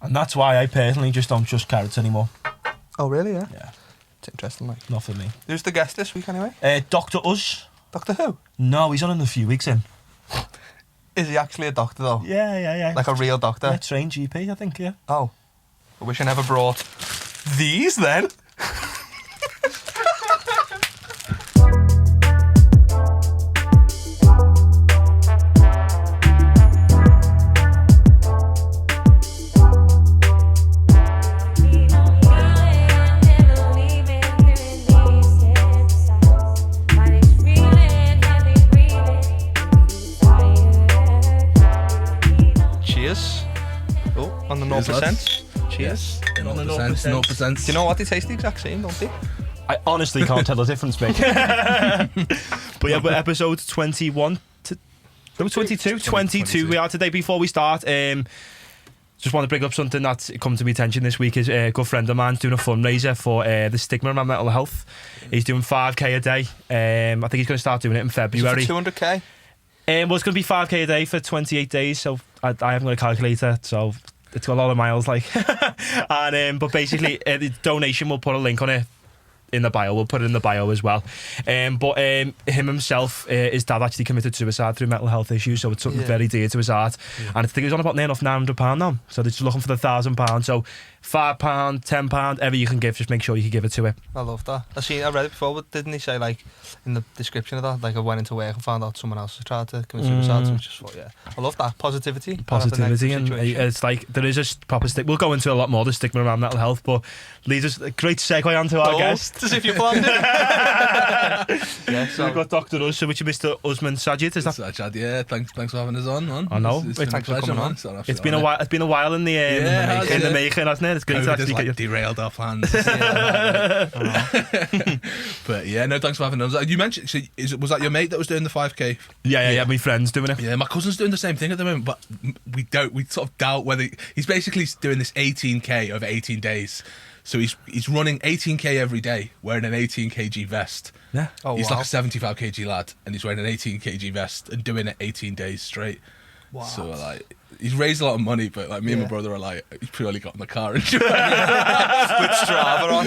And that's why I personally just don't trust carrots anymore. Oh, really? Yeah. Yeah. It's interesting, like. Not for me. Who's the guest this week, anyway? Dr. Us. Doctor Who? No, he's on in a few weeks in. Is he actually a doctor, though? Yeah. Like a real doctor? Yeah, trained GP, I think, yeah. Oh. I wish I never brought these, then. Cheers. Oh, on the 0%. Cheers. On the 0%. Do you know what? They taste the exact same, don't they? I honestly can't tell the difference, mate. But yeah, we're episode 21 to... No, 22. 22 we are today. Before we start, just want to bring up something that's come to my attention this week. Is a good friend of mine's doing a fundraiser for the stigma around mental health. He's doing 5k a day. I think he's going to start doing it in February. Is it for 200k? Well, it's going to be 5k a day for 28 days, so I haven't got a calculator, so it's got a lot of miles, like. And but basically, the donation, we'll put a link on it in the bio. We'll put it in the bio as well. But him himself, his dad actually committed suicide through mental health issues, so it's something very dear to his heart. And I think he's on about near enough £900 now, so they're just looking for the £1,000. So £5, £10, ever you can give, just make sure you can give it to it. I love that. I read it before, but didn't he say, like, in the description of that, like, I went into work and found out someone else had tried to commit suicide, so I just thought, I love that. Positivity, and it's like, there is a proper stigma. We'll go into a lot more the stigma around mental health, but leads us a great segue onto our guest. As if you planned it. So we've got Dr. Us, which is Mr. Usman Sajjad, is that? Sajjad, yeah. Thanks for having us on, man. I know. Thanks for coming on. It's been a while. It's been a while in the making, hasn't it? It's great to actually get you. Derailed our plans. But yeah, no, thanks for having us. You mentioned, was that your mate that was doing the 5k? Yeah, my friend's doing it. Yeah, my cousin's doing the same thing at the moment, but we sort of doubt whether he's basically doing this 18k over 18 days. So he's running 18k every day, wearing an 18 kg vest. Yeah. He's like a 75 kg lad, and he's wearing an 18 kg vest and doing it 18 days straight. Wow. So like, he's raised a lot of money, but like me and my brother are like, he's purely got in the car and with Strava on,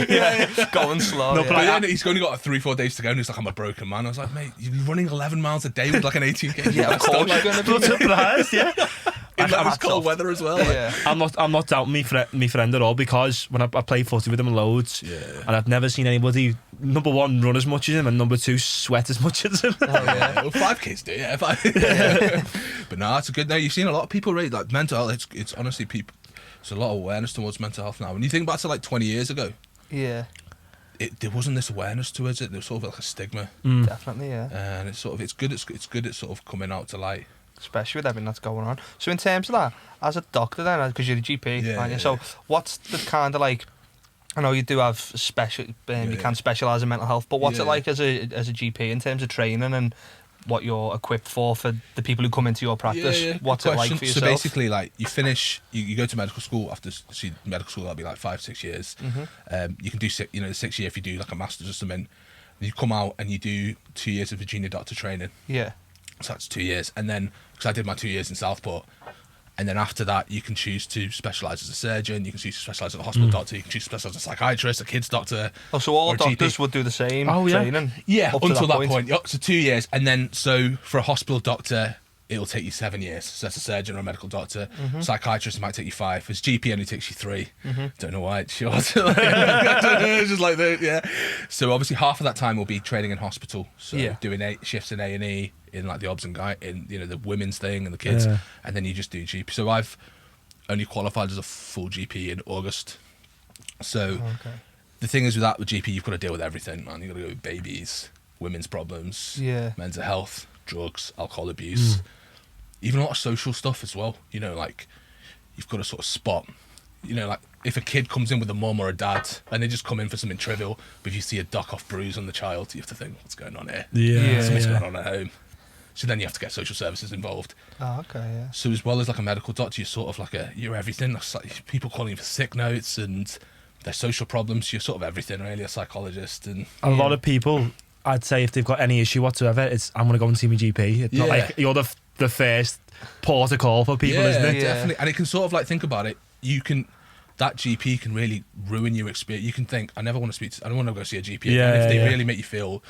going slow. But then he's only got 3-4 days to go, and he's like, I'm a broken man. I was like, mate, you're running 11 miles a day with like an 18 kg vest. Of course you're going to be surprised, yeah. In like this cold weather as well. Yeah. I'm not doubting me friend at all, because when I play footy with him loads, and I've never seen anybody, number one, run as much as him, and number two, sweat as much as him. Oh, yeah. Well, 5Ks do, But no, it's a good. Now you've seen a lot of people rate like mental health. It's honestly people. There's a lot of awareness towards mental health now. When you think back to like 20 years ago, there wasn't this awareness towards it. There was sort of like a stigma. Definitely, yeah. And it's sort of it's good at sort of coming out to light. Especially with everything that's going on. So in terms of that, as a doctor then, because you're a GP, aren't you? So what's the kind of like, I know you do have special, you can specialise in mental health, but what's it like as a GP in terms of training and what you're equipped for the people who come into your practice? What's it like for yourself? So basically, like, you finish, you go to medical school. After medical school, that'll be like 5-6 years. You can do 6 year if you do like a master's or something. You come out and you do 2 years of Virginia doctor training. Yeah. So that's 2 years, and then because I did my 2 years in Southport, and then after that you can choose to specialise as a surgeon, you can choose to specialise as a hospital doctor, you can choose to specialise as a psychiatrist, a kids doctor. Oh, so all doctors would do the same training? Yeah, until that point. So 2 years, and then so for a hospital doctor, it'll take you 7 years. So that's a surgeon or a medical doctor. Psychiatrist might take you 5. As GP only takes you 3. Don't know why it's short. I don't know, it's just like that. So obviously half of that time will be training in hospital. So doing 8 shifts in A&E, in like the obs and guy, in the women's thing and the kids, and then you just do GP. So I've only qualified as a full GP in August. So the thing is with GP, you've got to deal with everything, man. You've got to go with babies, women's problems, mental health, drugs, alcohol abuse, even a lot of social stuff as well. Like you've got to sort of spot, like if a kid comes in with a mum or a dad and they just come in for something trivial, but if you see a duck-off bruise on the child, you have to think, what's going on here? Something's going on at home. So then you have to get social services involved. Oh, okay, yeah. So as well as like a medical doctor, you're sort of like you're everything. That's like people calling you for sick notes and their social problems. You're sort of everything, really, a psychologist. And a lot of people, I'd say, if they've got any issue whatsoever, it's I'm going to go and see my GP. It's not like you're the first port of call for people, isn't it? Definitely. And it can sort of like, think about it, that GP can really ruin your experience. You can think, I don't want to go see a GP Yeah, again if they yeah. really make you feel,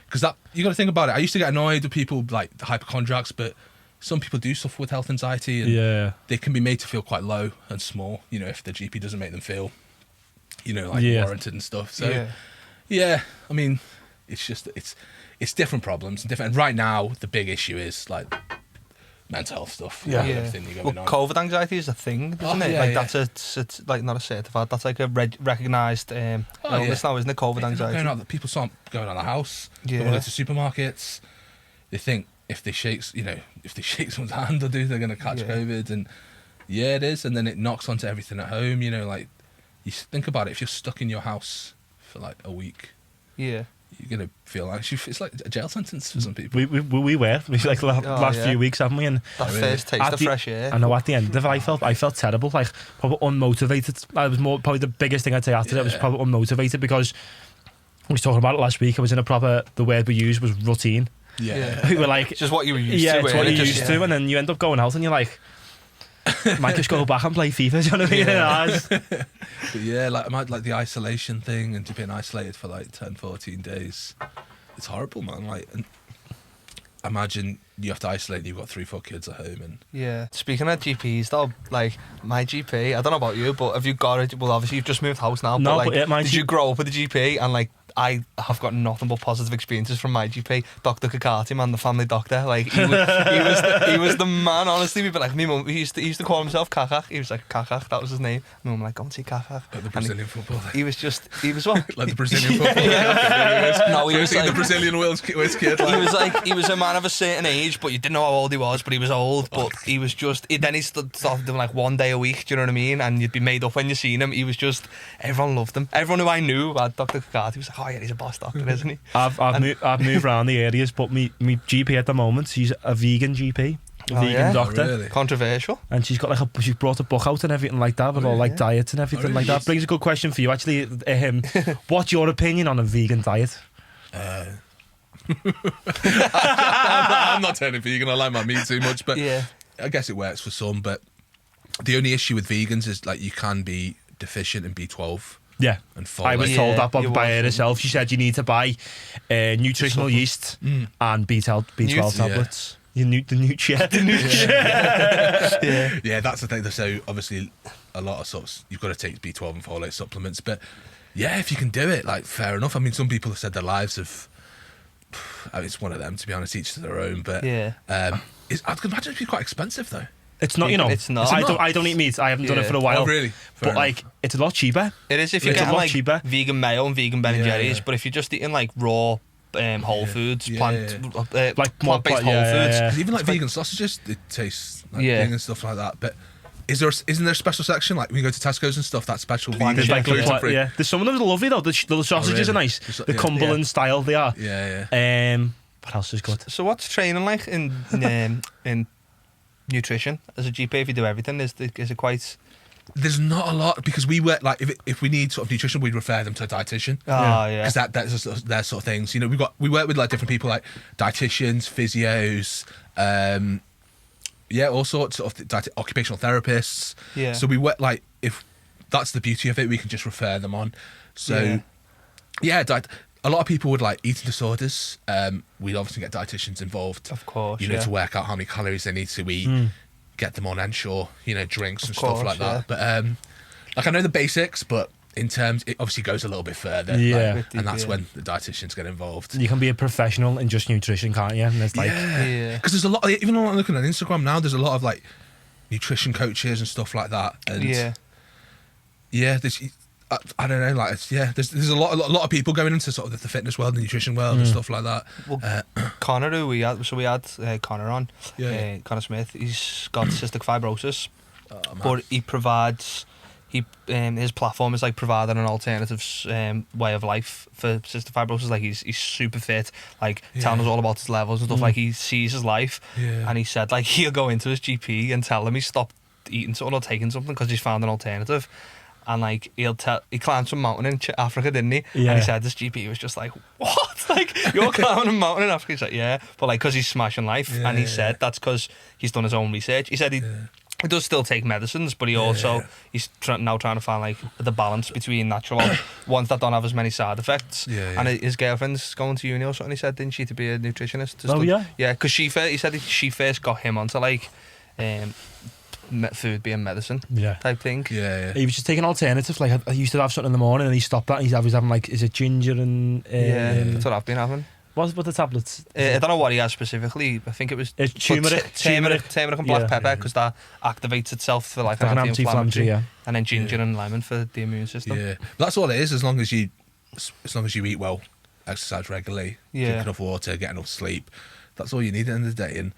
because that, you got to think about it. I used to get annoyed with people like the hypochondriacs, but some people do suffer with health anxiety, and they can be made to feel quite low and small, you know, if the GP doesn't make them feel, you know, like warranted and stuff. So yeah, I mean, it's just, it's different problems and different. And right now, the big issue is like mental health stuff. Yeah. Everything you going on. COVID anxiety is a thing, isn't it? Yeah, like yeah. it's like not a certified. That's like a recognised illness now, isn't it? COVID anxiety. People start going out of the house. Yeah. They want to go to supermarkets. They think if they shake someone's hand or do, they're going to catch COVID. And yeah, it is. And then it knocks onto everything at home. You know, like you think about it. If you're stuck in your house for like a week, yeah, you're gonna feel like it's like a jail sentence for some people. We were like the last few weeks, haven't we? And that first taste of fresh air. I know at the end of it, I felt terrible, like probably unmotivated. I was probably the biggest thing I'd say after that was probably unmotivated, because we was talking about it last week. I was in the word we used was routine. Yeah. We were like, it's just what you were used to. Yeah, it's what you're used to, yeah. and then you end up going out and you're like, might just go back and play FIFA. Do you know what I mean? But yeah, like the isolation thing and being isolated for like 10, 14 days. It's horrible, man. Like, and imagine you have to isolate and you've got 3, 4 kids at home. And yeah. Speaking of GPs, though, like my GP, I don't know about you, but have you got it? Well, obviously you've just moved house now. No, but, like, but did you grow up with a GP? And like, I have got nothing but positive experiences from my GP, Dr. Kakati, man, the family doctor. Like he was the man. Honestly, we'd be like, me mum, he used to call himself Kakak. He was like Kakak, that was his name. My mum like, go and see Kakak. like the Brazilian football. He was what? Like the Brazilian football. Yeah. No, he was like the Brazilian whiz kid. he was a man of a certain age, but you didn't know how old he was. But he was old. But he was just. Then he started doing like 1 day a week. Do you know what I mean? And you'd be made up when you seen him. He was just. Everyone loved him. Everyone who I knew had Dr. Kakati was like, oh yeah, he's a boss doctor, isn't he? I've moved around the areas, but me GP at the moment, she's a vegan GP, vegan doctor. Oh, really? Controversial. And she's got she's brought a book out and everything like that, with all like diets and everything like that. Brings a good question for you actually. What's your opinion on a vegan diet? I'm not turning vegan. I like my meat too much, but Yeah. I guess it works for some. But the only issue with vegans is like you can be deficient in B12. Yeah, And folate. I was told that you by her was. herself. She said you need to buy nutritional yeast and B12 Newt? tablets. The newt, yeah. Yeah, that's the thing. So obviously, a lot of sorts you've got to take B12 and folate supplements. But yeah, if you can do it, like fair enough. I mean, some people have said their lives have. I mean, it's one of them, to be honest. Each to their own. But Yeah. I could imagine it'd be quite expensive though. It's not, It's not. I don't eat meat. I haven't done it for a while. Oh, really? Fair But enough. like, it's a lot cheaper. It is if you're It's a getting lot like cheaper. vegan mayo and vegan Ben and Yeah, Jerry's, yeah. but if you're just eating like raw whole foods, Yeah, like more plant-based plant- whole yeah, foods. yeah. And even like vegan sausages, they taste like Yeah. vegan and stuff like that. But isn't there a special section like when you go to Tesco's and stuff? That special vegan, There's like gluten free. yeah. There's some of them that are lovely though. The sausages really? are nice. The Yeah. Cumberland style they are. Yeah. What else is good? So what's training like in nutrition as a GP? If you do everything, is it quite? There's not a lot because we work like if we need sort of nutrition, we'd refer them to a dietitian. Oh yeah. Because that's their sort of things. You know, we work with like different people like dietitians, physios, all sorts of occupational therapists. Yeah. So we work like if that's the beauty of it, we can just refer them on. So a lot of people would like eating disorders. We'd obviously get dietitians involved. Of course, You know, yeah. to work out how many calories they need to eat, get them on Ensure, you know, drinks and course, stuff like yeah. that. But like I know the basics, but in terms, it obviously goes a little bit further. Yeah. like, and that's Yeah. when the dietitians get involved. You can be a professional in just nutrition, can't you? And it's like, Yeah. Because there's a lot, even when I'm looking at Instagram now, there's a lot of like nutrition coaches and stuff like that. And I don't know, like there's a lot of people going into sort of the fitness world, the nutrition world, and stuff like that. Well, Connor, who we had Connor on, Yeah. Connor Smith. He's got cystic fibrosis, Man. but he provides. His platform is like providing an alternative way of life for cystic fibrosis. Like he's super fit, like telling us all about his levels and stuff. Like he sees his life, and he said like he'll go into his GP and tell him he stopped eating something or taking something because he's found an alternative. And like he climbed some mountain in Africa, didn't he? Yeah. And he said this GP was just like, what? Like you're climbing a mountain in Africa? He's like, yeah, but like because he's smashing life. Yeah, and he yeah. said that's because he's done his own research. He said he he does still take medicines, but he's now trying to find like the balance between natural ones that don't have as many side effects. And his girlfriend's going to uni or something. He said, didn't she, to be a nutritionist? Yeah, because he said she first got him onto like food being medicine type thing. He was just taking alternatives. Like I used to have something in the morning, and he stopped that. And he's always having like, is it ginger and that's what I've been having. What's the tablets? I don't know what he has specifically. I think it was turmeric and black pepper, because that activates itself for like an anti-inflammatory, and then ginger and lemon for the immune system. Yeah, that's all it is. As long as you eat well, exercise regularly, drink enough water, get enough sleep, that's all you need at the end of the day. And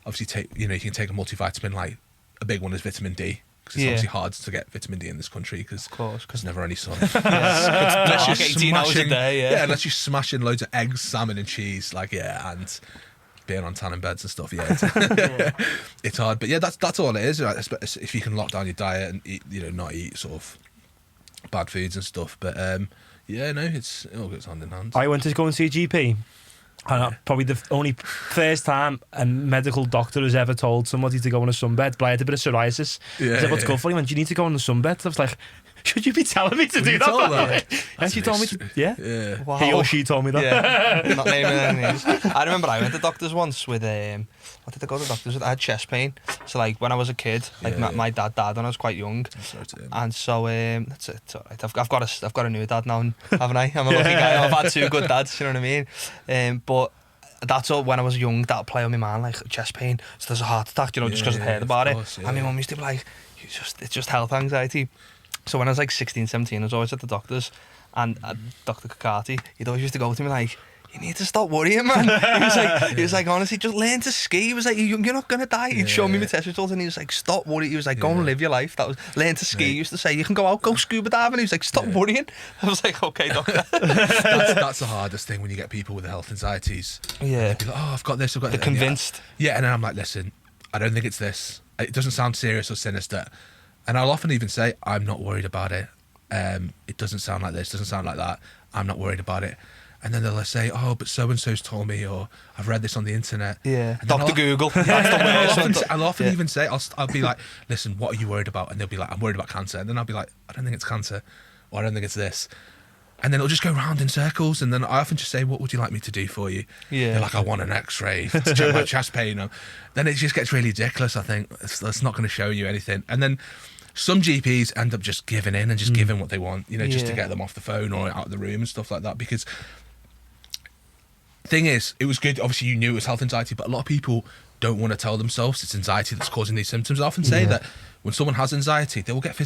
obviously, you can take a multivitamin. Like a big one is vitamin D. Because it's obviously hard to get vitamin D in this country because there's never any sun. Unless you're 18 hours a day, unless you're smashing loads of eggs, salmon and cheese, and being on tanning beds and stuff, it's hard. But that's all it is. Right? If you can lock down your diet and eat, not eat sort of bad foods and stuff. But it all goes hand in hand. I went to go and see a GP. And probably the only first time a medical doctor has ever told somebody to go on a sunbed, but I had a bit of psoriasis. He said, what's good for you? He went, do you need to go on the sunbed? I was like, should you be telling me to do that? And she told me to, Wow. He or she told me that. Not naming any names. I remember I went to doctors once with, what did I go to doctors with? I had chest pain. So like when I was a kid, my dad died when I was quite young. And so that's it. It's all right. I've got a new dad now, haven't I? I'm a lucky guy. I've had 2 good dads, you know what I mean? But that's all. When I was young, that'll play on my mind, like chest pain. So there's a heart attack, just because I've heard about it. And my mum used to be like, it's just health anxiety. So when I was like 16, 17, I was always at the doctor's, and Dr. Kakati, he'd always used to go to me like, you need to stop worrying, man. He was like, honestly, just learn to ski. He was like, you're not going to die. He'd show me my test results, and he was like, stop worrying. He was like, go and live your life. That was learn to ski. He used to say, you can go out, go scuba diving. He was like, stop worrying. I was like, okay, doctor. That's the hardest thing when you get people with health anxieties. Yeah. They'd be like, I've got this, I've got They're this. convinced. And then I'm like, listen, I don't think it's this. It doesn't sound serious or sinister. And I'll often even say, I'm not worried about it. It doesn't sound like this, doesn't sound like that. I'm not worried about it. And then they'll say, oh, but so-and-so's told me, or I've read this on the internet. Yeah, Dr. Google. I'll often even say, I'll be like, listen, what are you worried about? And they'll be like, I'm worried about cancer. And then I'll be like, I don't think it's cancer, or I don't think it's this. And then it'll just go round in circles. And then I often just say, what would you like me to do for you? Yeah. They're like, I want an x-ray to check my chest pain. Then it just gets really ridiculous, I think. That's not going to show you anything. And then some GPs end up just giving in and just giving what they want, just to get them off the phone or out of the room and stuff like that. Because thing is, it was good. Obviously, you knew it was health anxiety, but a lot of people don't want to tell themselves it's anxiety that's causing these symptoms. I often say that when someone has anxiety, they will get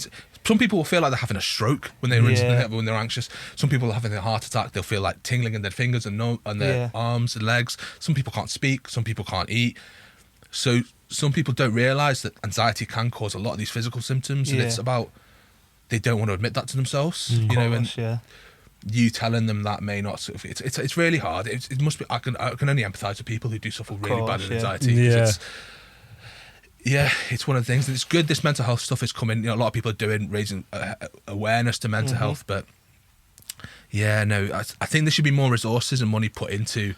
some people will feel like they're having a stroke when they're when they're anxious. Some people are having a heart attack. They'll feel like tingling in their fingers and their arms and legs. Some people can't speak. Some people can't eat. So some people don't realise that anxiety can cause a lot of these physical symptoms, and it's about they don't want to admit that to themselves. You telling them that may not sort of it's really hard. It must be. I can only empathise with people who do suffer really bad anxiety. It's one of the things, and it's good this mental health stuff is coming. A lot of people are raising awareness to mental health, but I think there should be more resources and money put into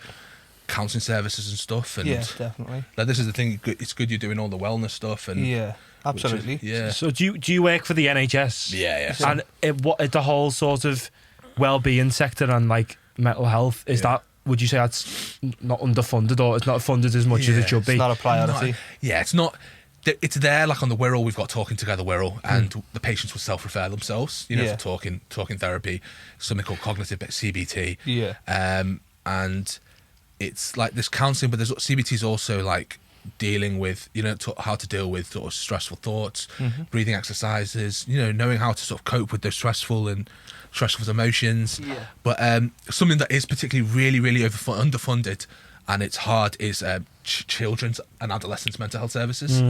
counselling services and stuff. And definitely. Like, this is the thing. It's good you're doing all the wellness stuff. And absolutely. So do you work for the NHS? Yeah. And what the whole sort of well-being sector and like mental health is that? Would you say that's not underfunded, or it's not funded as much as it should be? It's not a priority. It's not. It's there, like on the Wirral, we've got Talking Together Wirral, and the patients will self-refer themselves, for talking therapy, something called cognitive CBT. And it's like this counselling, but there's CBT is also like dealing with, how to deal with sort of stressful thoughts, breathing exercises, knowing how to sort of cope with those stressful emotions. But something that is particularly really underfunded, and it's hard, is children's and adolescents mental health services.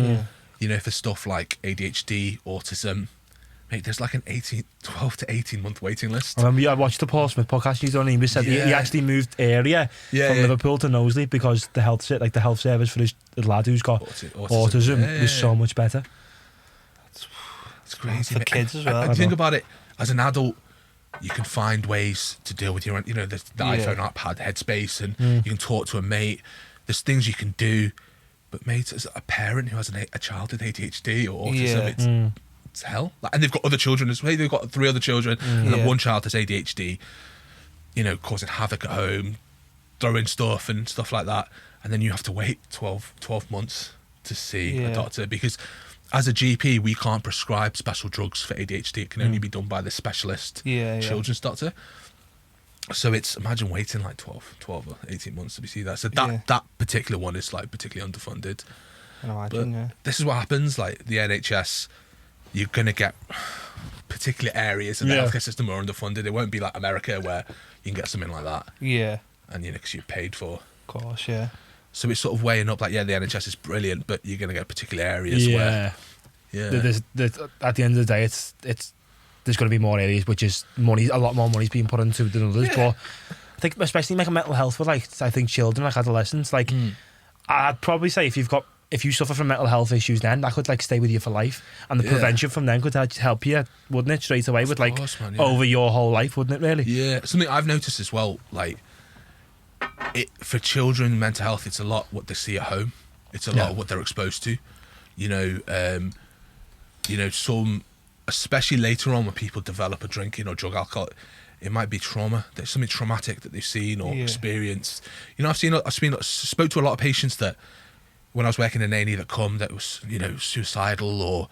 For stuff like ADHD, autism, mate, there's like an 12 to 18 month waiting list. I remember I watched the Paul Smith podcast he's done, and he said he actually moved area from Liverpool to Knowsley because the health service for his lad who's got autism was so much better. It's crazy for kids as well. And think about it, as an adult, you can find ways to deal with your, the iPhone, iPad, Headspace, and you can talk to a mate. There's things you can do But mate, as a parent who has a child with ADHD or autism, it's hell. Like, and they've got other children as well. They've got 3 other children, and then one child has ADHD. You know, causing havoc at home, throwing stuff and stuff like that, and then you have to wait 12 months to see a doctor, because as a GP we can't prescribe special drugs for ADHD. It can only be done by the specialist children's doctor. So it's, imagine waiting like 12 or 18 months to see that. So that particular one is like particularly underfunded. I imagine, but this is what happens, like the NHS, you're going to get particular areas of the healthcare system are underfunded. It won't be like America where you can get something like that. Yeah. And, you know, because you're paid for. Of course, yeah. So it's sort of weighing up, like, the NHS is brilliant, but you're going to get particular areas where... Yeah. There's, at the end of the day, it's there's going to be more areas which is money, a lot more money's being put into than others. But I think, especially like mental health with, like, I think children, like adolescents, like, I'd probably say if you suffer from mental health issues, then that could like stay with you for life, and the prevention from them could help you, wouldn't it, straight away, with like over your whole life, wouldn't it, really? Yeah, something I've noticed as well, like, for children, mental health, it's a lot what they see at home. It's a lot of what they're exposed to. You know, some, especially later on when people develop a drinking or drug alcohol, it might be trauma. There's something traumatic that they've seen or experienced. You know, I spoke to a lot of patients that, when I was working in A&E, that was, you know, suicidal or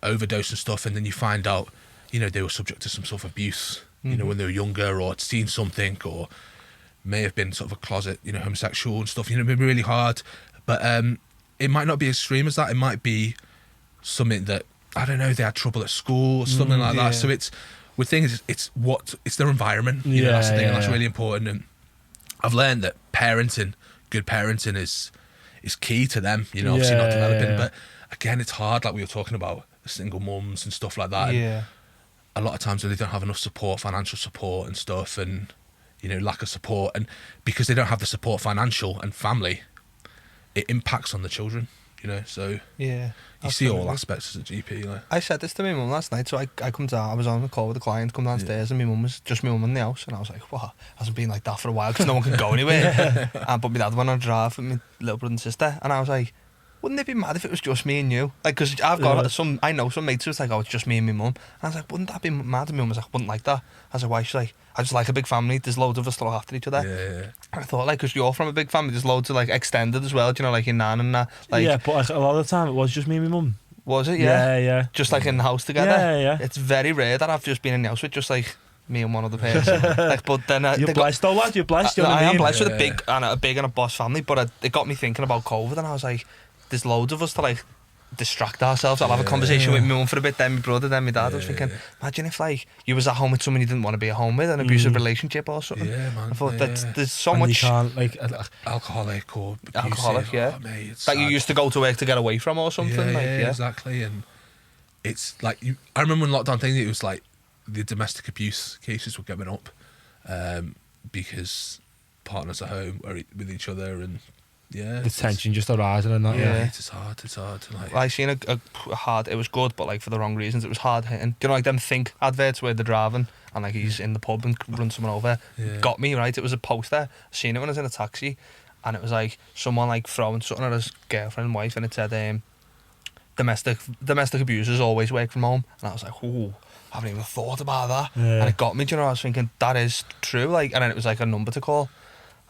overdose and stuff, and then you find out, you know, they were subject to some sort of abuse, you know, when they were younger, or had seen something, or may have been sort of a closet, you know, homosexual and stuff. You know, it'd be really hard. But it might not be as extreme as that. It might be something that, I don't know, they had trouble at school or something like that. So it's, with things, it's their environment. You know, that's the thing, and that's really important. And I've learned that good parenting is key to them, you know, obviously not developing. But again, it's hard, like we were talking about, the single mums and stuff like that. And a lot of times when they don't have enough support, financial support and stuff, and, you know, lack of support, and because they don't have the support, financial and family, it impacts on the children, you know. So you see all aspects as a GP. Like, I said this to my mum last night. So I come down, I was on a call with a client, come downstairs, and my mum in the house, and I was like, "What? Hasn't been like that for a while, because no one can go anywhere." But my dad went on a drive with my little brother and sister, and I was like, wouldn't it be mad if it was just me and you? Like, because I've got I know some mates who's like, oh, it's just me and my mum. And I was like, wouldn't that be mad? And my mum was like, wouldn't like that. I was like, why? She's like, I just like a big family. There's loads of us that look after each other. And I thought, like, because you're from a big family, there's loads of like extended as well. Do you know, like your nan and that. Like, but like, a lot of the time it was just me and my mum. Was it? Yeah. Just like in the house together. Yeah. It's very rare that I've just been in the house with just like me and one other person. Like, but then you're blessed, though, lad. You're blessed. You know what I am mean? blessed with a big and a boss family. But it got me thinking about COVID, and I was like, there's loads of us to like distract ourselves. I'll have a conversation with my mum for a bit, then my brother, then my dad. I was thinking, imagine if like you was at home with someone you didn't want to be at home with, an abusive relationship or something. Yeah, man. I thought there's so and much. You can't, like, alcoholic or abusive, mate, that you used to go to work to get away from or something. Exactly. And it's like, I remember when lockdown thing, it was like the domestic abuse cases were going up because partners at home are with each other, and the tension just arising and that. It's hard to like. I seen a hard, it was good, but like for the wrong reasons. It was hard hitting. Do you know, like them Think adverts where they're driving and like he's in the pub and runs someone over? Got me, right? It was a poster. I seen it when I was in a taxi, and it was like someone like throwing something at his girlfriend and wife, and it said domestic abusers always work from home. And I was like, ooh, I haven't even thought about that. And it got me. Do you know, I was thinking that is true. Like, and then it was like a number to call.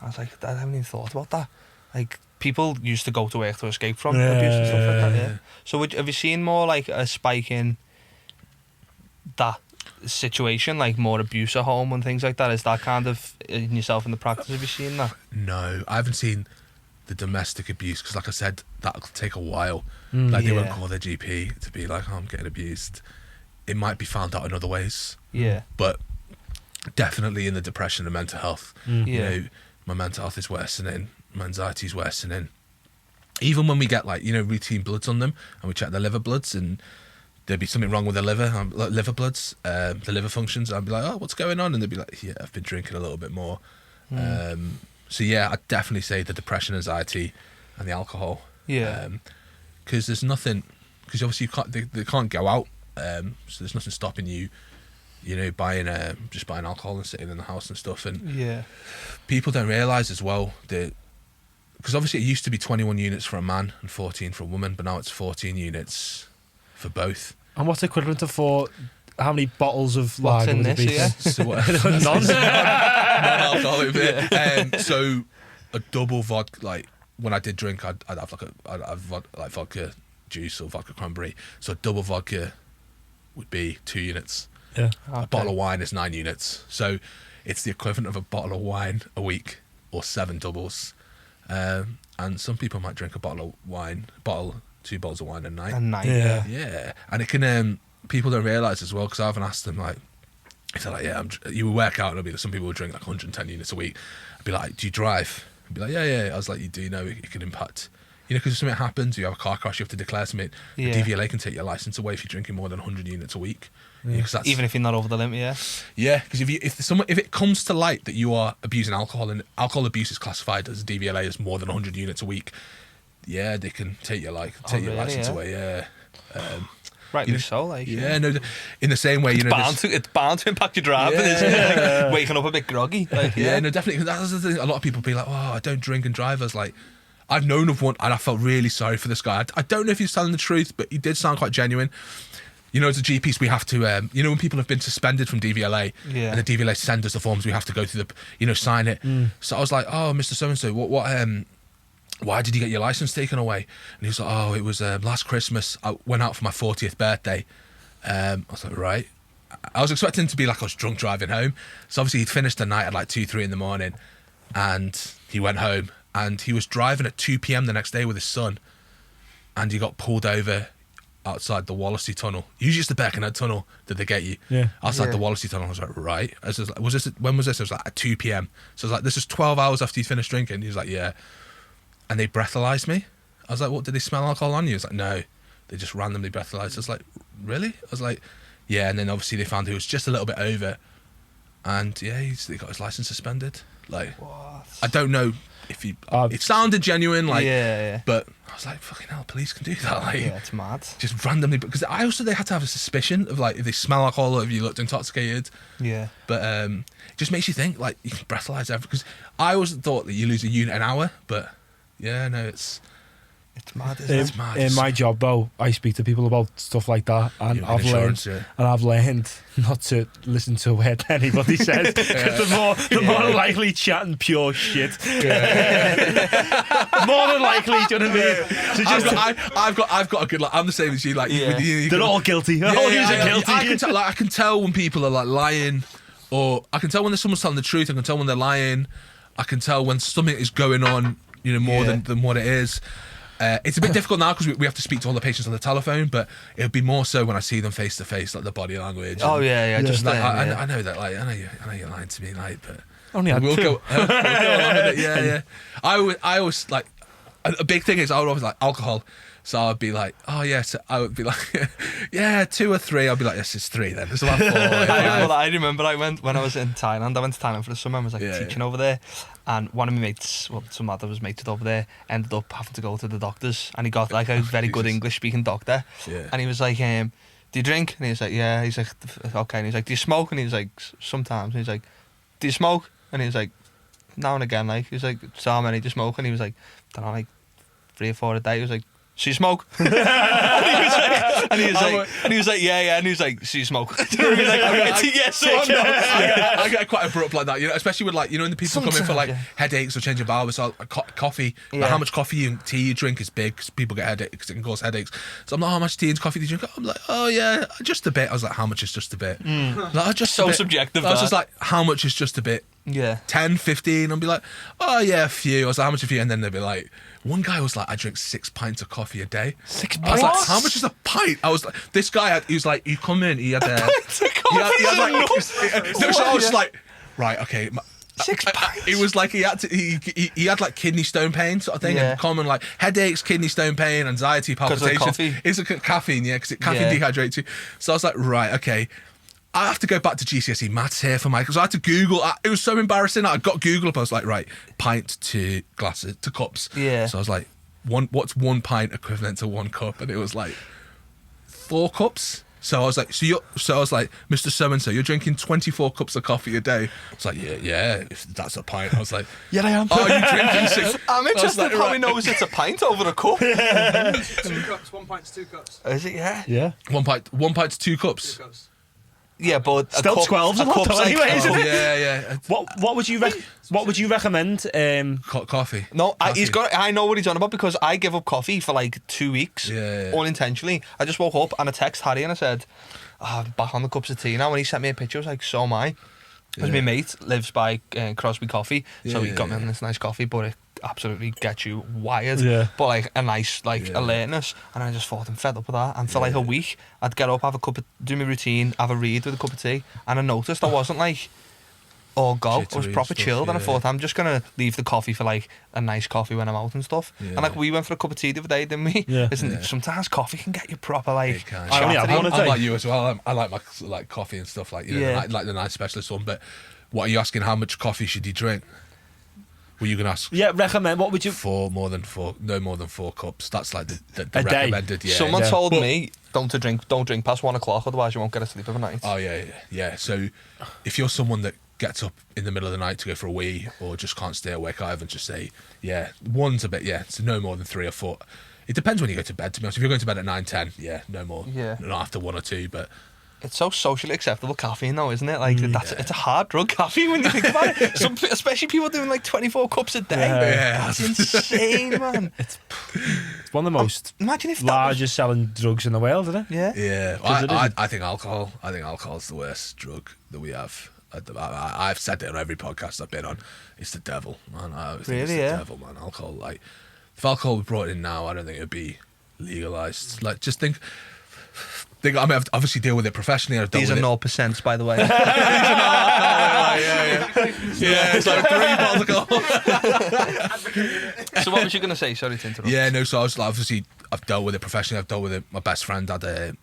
I was like, I haven't even thought about that. Like, people used to go to work to escape from abuse and stuff like that. Yeah. So have you seen more like a spike in that situation, like more abuse at home and things like that? Is that kind of in yourself in the practice? Have you seen that? No, I haven't seen the domestic abuse, because like I said, that'll take a while. Like, they won't call their GP to be like, oh, I'm getting abused. It might be found out in other ways. But definitely in the depression and mental health. You know, my mental health is worsening, my anxiety is worsening. Even when we get like, you know, routine bloods on them, and we check their liver bloods, and there'd be something wrong with their liver, liver bloods, the liver functions. I'd be like, oh, what's going on? And they'd be like, yeah, I've been drinking a little bit more. So yeah, I'd definitely say the depression, anxiety, and the alcohol. Because there's nothing, because obviously they can't go out, so there's nothing stopping you, you know, just buying alcohol and sitting in the house and stuff. And people don't realise as well that because obviously it used to be 21 units for a man and 14 for a woman, but now it's 14 units for both. And what's equivalent to how many bottles of What's lager in would it this, be? yeah? So what? None. Non-alcoholic beer. So a double vodka, like when I did drink, I'd have like vodka juice or vodka cranberry. So a double vodka would be 2 units. Yeah. A bottle of wine is 9 units. So it's the equivalent of a bottle of wine a week or 7 doubles. And some people might drink a bottle of wine, 2 bottles of wine a night. Yeah. Yeah, and it can. People don't realise as well, because I haven't asked them, like, if they're like, yeah, you will work out, and it'll be like, some people will drink like 110 units a week. I'd be like, do you drive? I'd be like, yeah. I was like, you do know it can impact, because if something happens, you have a car crash, you have to declare something. Yeah. The DVLA can take your licence away if you're drinking more than 100 units a week. Yeah. 'Cause that's, Even if you're not over the limit, yeah. yeah, because if it comes to light that you are abusing alcohol, and alcohol abuse is classified as a DVLA as more than 100 units a week, yeah, they can take your really, licence yeah? away. Yeah. Rightly so, like. Yeah, no. In the same way, It's bound to impact your driving, isn't it? Like, waking up a bit groggy. Like, yeah, no, definitely. 'Cause that's the thing. A lot of people be like, "Oh, I don't drink and drive." I was like, I've known of one, and I felt really sorry for this guy. I don't know if he's telling the truth, but he did sound quite genuine. As a GPs, we have to, when people have been suspended from DVLA, Yeah. and the DVLA send us the forms, we have to go through sign it. So I was like, "Oh, Mr. So-and-so, why did you get your license taken away?" And he was like, "Oh, it was last Christmas. I went out for my 40th birthday." I was like, right. I was expecting to be like I was drunk driving home. So obviously he'd finished the night at like 2-3 in the morning, and he went home, and he was driving at 2 p.m. the next day with his son, and he got pulled over outside the Wallasey tunnel. Usually it's the Birkenhead tunnel that they get you. Yeah. Outside Yeah. the Wallasey tunnel. I was like, right. I was like, when was this? It was like at 2 p.m. So I was like, this is 12 hours after you finished drinking. He was like, yeah. And they breathalyzed me. I was like, what, did they smell alcohol on you? He was like, no. They just randomly breathalyzed. I was like, really? I was like, yeah. And then obviously they found he was just a little bit over. And yeah, he got his license suspended. Like, What? I don't know if he... it sounded genuine, like... Yeah. But I was like, fucking hell, police can do that. Like, Yeah, it's mad. just randomly... Because they had to have a suspicion of, like, if they smell alcohol or if you looked intoxicated. Yeah. But it just makes you think, like, you can breathalyze everything. Because I always thought that you lose a unit an hour, but... Yeah, no, it's mad, isn't it? It's mad. In my job, though, I speak to people about stuff like that, and Yeah, I've insurance, learned, yeah. not to listen to what anybody says. 'Cause the more likely chatting pure shit. More than likely, do you know what I mean? So just, I've got a good. Like, I'm the same as you. Like, Yeah. they're all guilty. All yous are guilty. I can tell when people are like lying, or I can tell when someone's telling the truth. I can tell when they're lying. I can tell when something is going on, more than what it is. It's a bit difficult now because we have to speak to all the patients on the telephone, but it would be more so when I see them face to face, like the body language. Oh and, yeah. Just like, then, I know that, like, I know you're lying to me, like, but Only had we'll two. go along with it. Yeah. I always like a big thing is I would always like alcohol. So I'd be like, oh yeah. So I would be like, yeah, 2 or 3. I'd be like, yes, it's 3 then. There's about 4. I remember when I was in Thailand. I went to Thailand for the summer. I was teaching over there, and one of my mates, some other was mates over there, ended up having to go to the doctors, and he got like a very good English speaking doctor, and he was like, do you drink? And he was like, yeah. He's like, okay. And he's like, do you smoke? And he was like, sometimes. And he's like, do you smoke? And he was like, now and again. Like, he was like, so how many do you smoke? And he was like, I don't know, like 3 or 4 a day. He was like, so you smoke? and he was like, yeah. And he was like, so you smoke? Do you know what I mean? Like, it's a yes or no. I get quite abrupt like that, especially with like, when the people come in for like headaches or changing bowels, so coffee, like how much coffee and tea you drink is big because people get headaches, it can cause headaches. So I'm like, how much tea and coffee do you drink? I'm like, oh yeah, just a bit. I was like, how much is just a bit? Like, just So a bit. subjective. I was just like, how much is just a bit? Yeah. 10, 15. I'll be like, oh yeah, a few. I was like, how much a few? And then they'd be like, one guy was like, I drink 6 pints of coffee a day. 6 I was pints? like, how much is a pint? I was like, this guy, he was like, you come in, he had a... Pints of coffee is enough. So I was just like, right, okay. 6 pints. It was like he had like kidney stone pain sort of thing, Yeah. and common like headaches, kidney stone pain, anxiety, of the palpitations. coffee. It's a caffeine, yeah, because caffeine dehydrates you. So I was like, right, okay. I have to go back to GCSE maths here for my, because I had to Google. It was so embarrassing. I got Google up. I was like, right, pint to glasses to cups. Yeah. So I was like, what's 1 pint equivalent to 1 cup? And it was like 4 cups. So I was like, Mr. So-and-so, you're drinking 24 cups of coffee a day. It's like, yeah, if that's a pint. I was like, Yeah, I am. oh, you drinking 6? I'm interested like, how he right. knows it's a pint over a cup. 2 cups, 1 pint to 2 cups. Is it? Yeah. Yeah. 1 pint to 2 cups. 2 cups. Yeah, but Still 12's a lot cup's though, anyway, isn't Oh, it? yeah. What would you recommend? Coffee. No, Coffee. I know what he's on about because I give up coffee for like 2 weeks, unintentionally. I just woke up and I text Harry and I said, I'm back on the cups of tea now. And he sent me a picture. I was like, so am I. Because my mate lives by Crosby Coffee, so he got me on this nice coffee, but it absolutely gets you wired. Yeah. But like a nice alertness, and I just thought I'm fed up with that. And for like a week, I'd get up, do my routine, have a read with a cup of tea, and I noticed I wasn't like all go. I was Jittery proper and stuff, chilled, and I yeah. thought I'm just gonna leave the coffee for like a nice coffee when I'm out and stuff. Yeah. And like we went for a cup of tea the other day, didn't we? Yeah. Sometimes coffee can get you proper like. It can. I only have one a I'm day. like you as well. I like my coffee and stuff like like the nice specialist one. But what are you asking? How much coffee should you drink? Were you gonna ask? Yeah, recommend. What would you? No more than 4 cups. That's like the A day. recommended. Yeah. Someone Yeah. told me don't drink past 1 o'clock, otherwise you won't get a sleep of a night. Oh yeah. So if you're someone that gets up in the middle of the night to go for a wee or just can't stay awake, I would just say, one's a bit, it's no more than 3 or 4. It depends when you go to bed, to be honest. If you're going to bed at 9, 10, no more. Yeah. Not after 1 or 2, but It's so socially acceptable caffeine, though, isn't it? Like it's a hard drug, caffeine, when you think about it. Especially people doing like 24 cups a day. Yeah. That's insane, man. It's one of the most Imagine if that largest selling drugs in the world, isn't it? was, yeah. Because it isn't. I think alcohol's the worst drug that we have. I've said it on every podcast I've been on. It's the devil, man. I always think it's Really, the yeah? devil, man. Alcohol, like, if alcohol was brought in now, I don't think it would be legalised. Like, just think, I mean, I've obviously deal with it professionally. I've dealt These are with it. 0%, by the way. Yeah, it's like 3 bottles of alcohol. So what was you going to say? Sorry to interrupt. Yeah, no. So I was like, obviously, I've dealt with it professionally. I've dealt with it. My best friend had a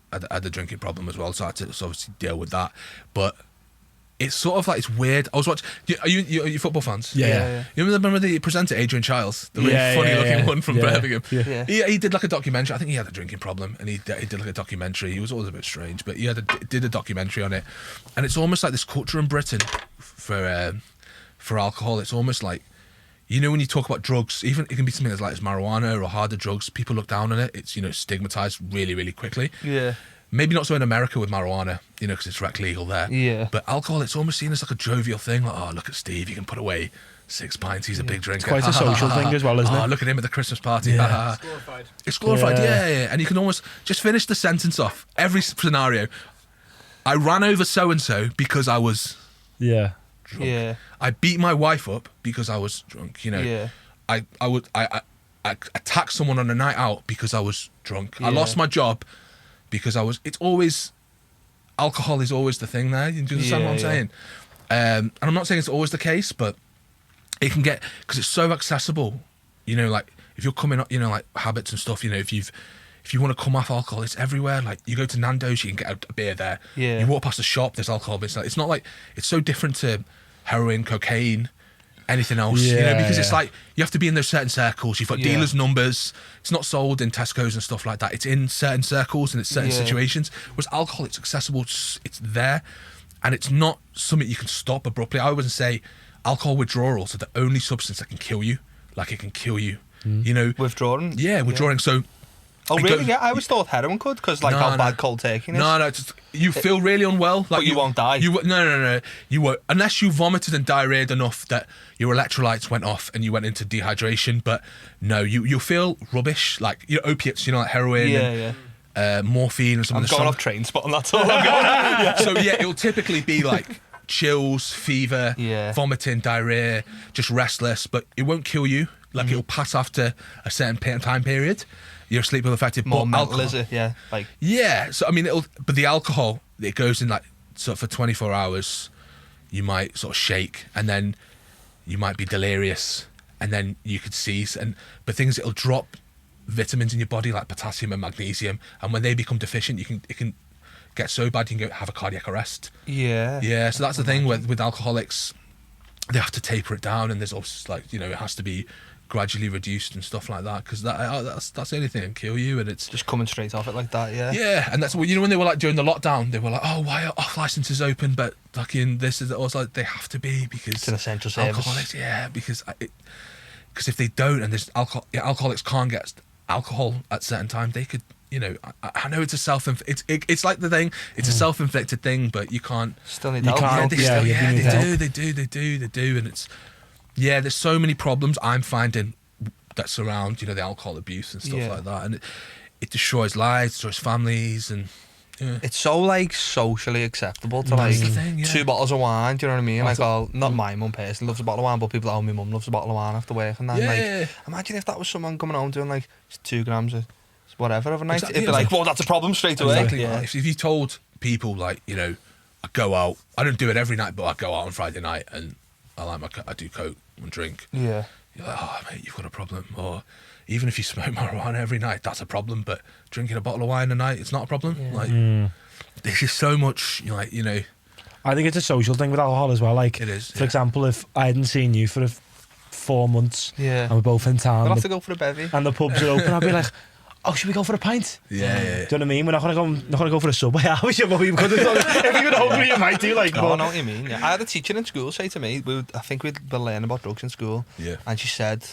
drinking problem as well, so I had to obviously deal with that. But it's sort of like, it's weird. I was watching. Are you football fans? Yeah. You remember the presenter Adrian Childs, the really funny looking one from Birmingham? Yeah. He did like a documentary. I think he had a drinking problem, and he did like a documentary. He was always a bit strange, but he did a documentary on it, and it's almost like this culture in Britain for alcohol. It's almost like, you know, when you talk about drugs, even it can be something as light as marijuana or harder drugs, people look down on it. It's, stigmatized really, really quickly. Yeah. Maybe not so in America with marijuana, because it's rec legal there. Yeah. But alcohol, it's almost seen as like a jovial thing. Like, oh, look at Steve, he can put away 6 pints. He's a big drinker. Quite a social thing as well, isn't Oh, it? look at him at the Christmas party. Yeah. It's glorified. It's glorified, Yeah. yeah. And you can almost just finish the sentence off. Every scenario. I ran over so-and-so because I was Yeah. drunk. Yeah. I beat my wife up because I was drunk. Yeah. I attacked someone on a night out because I was drunk. I Yeah. lost my job because it's always, alcohol is always the thing there. Do you understand what I'm Yeah, saying? And I'm not saying it's always the case, but it can get, because it's so accessible, like if you're coming up, like habits and stuff, if you want to come off alcohol, it's everywhere. Like, you go to Nando's, you can get a beer there. Yeah. You walk past a shop, there's alcohol, but it's not like, it's so different to heroin, cocaine, anything else, because it's like, you have to be in those certain circles. You've got Yeah. dealers' numbers. It's not sold in Tesco's and stuff like that. It's in certain circles and it's certain Yeah. situations. Whereas alcohol, it's accessible, it's there, and it's not something you can stop abruptly. I always say alcohol withdrawals are the only substance that can kill you. Like, it can kill you. Withdrawing? Yeah, withdrawing. So Oh, it really? goes- Yeah, I always thought heroin could, because like No, how no. bad cold taking is. No, you feel really unwell. Like, But you won't die. No. You won't, unless you vomited and diarrheaed enough that your electrolytes went off and you went into dehydration. But no, you'll feel rubbish. Like, opiates, like heroin, Yeah, and, morphine, or something. I'm going off train spotting, that's all I'm going. So yeah, it'll typically be like chills, fever, Yeah. vomiting, diarrhea, just restless. But it won't kill you. Like, it'll pass after a certain time period. Your sleep will affect it. More but mental, alcohol, is it? Yeah. Like, yeah, so I mean, but the alcohol, it goes in like, so for 24 hours, you might sort of shake, and then you might be delirious, and then you could cease, but it'll drop vitamins in your body like potassium and magnesium, and when they become deficient, it can get so bad you can have a cardiac arrest. yeah. Yeah, so that's the thing with alcoholics, they have to taper it down, and there's also like, it has to be gradually reduced and stuff like that, because that's the only thing that can kill you, and it's Just coming straight off it like that, yeah. yeah, and that's what, you know, when they were like during the lockdown, they were like, oh, why are off licenses open, but fucking this is also like, they have to be, because It's an essential service. alcoholics, yeah, because if they don't, and there's alcoholics can't get alcohol at certain times, they could, you know, I know it's a it's like the thing, it's a self-inflicted thing, but you can't. Still need You help. can't. They do, and it's there's so many problems I'm finding that surround, you know, the alcohol abuse and stuff like that, and it destroys lives, destroys families, and It's so like socially acceptable to That's like the thing, yeah. 2 bottles of wine. Do you know what I mean? That's Like, not my mum personally loves a bottle of wine, but people that, my mum loves a bottle of wine after work and that. Yeah. Like, imagine if that was someone coming home doing like 2 grams of whatever of a night. Exactly, It'd be like, well, that's a problem straight away. Exactly. Yeah. Like, if you told people, like, you know, I go out, I don't do it every night, but I go out on Friday night and I do coke and drink. Yeah. You're like, oh mate, you've got a problem. Or even if you smoke marijuana every night, that's a problem. But drinking a bottle of wine a night, it's not a problem. Yeah. Like, there's just so much, like, you know. I think it's a social thing with alcohol as well. Like, It is, for yeah. example, if I hadn't seen you for 4 months Yeah. and we're both in town I'll have and to go for a bevy. the pubs are open, I'd be like, oh, should we go for a pint? Yeah. Do you know what I mean? We're not gonna go for a Subway. I wish we could. If we were hungry, you might do. Like, No, I but know what you mean. Yeah. I had a teacher in school say to me, I think we'd been learning about drugs in school, Yeah. and she said,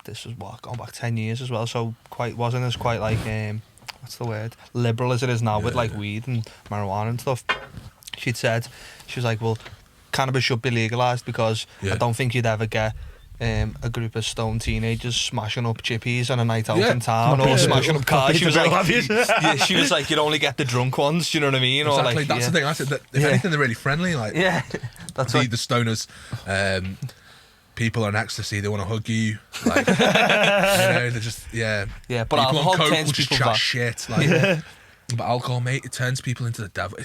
this was going back 10 years as well, so wasn't as quite like, what's the word, liberal as it is now with like weed and marijuana and stuff. She was like, well, cannabis should be legalised because I don't think you'd ever get a group of stone teenagers smashing up chippies on a night out in town or smashing up cars. She was like, she was like, you'd only get the drunk ones. Do you know what I mean? Exactly. Or like, That's the thing. I said that if anything, they're really friendly. Like, that's the stoners, people on ecstasy, they want to hug you. Like, you know, they're just but people alcohol on coke turns will just people chat back. shit. Like, but alcohol, mate, it turns people into the devil.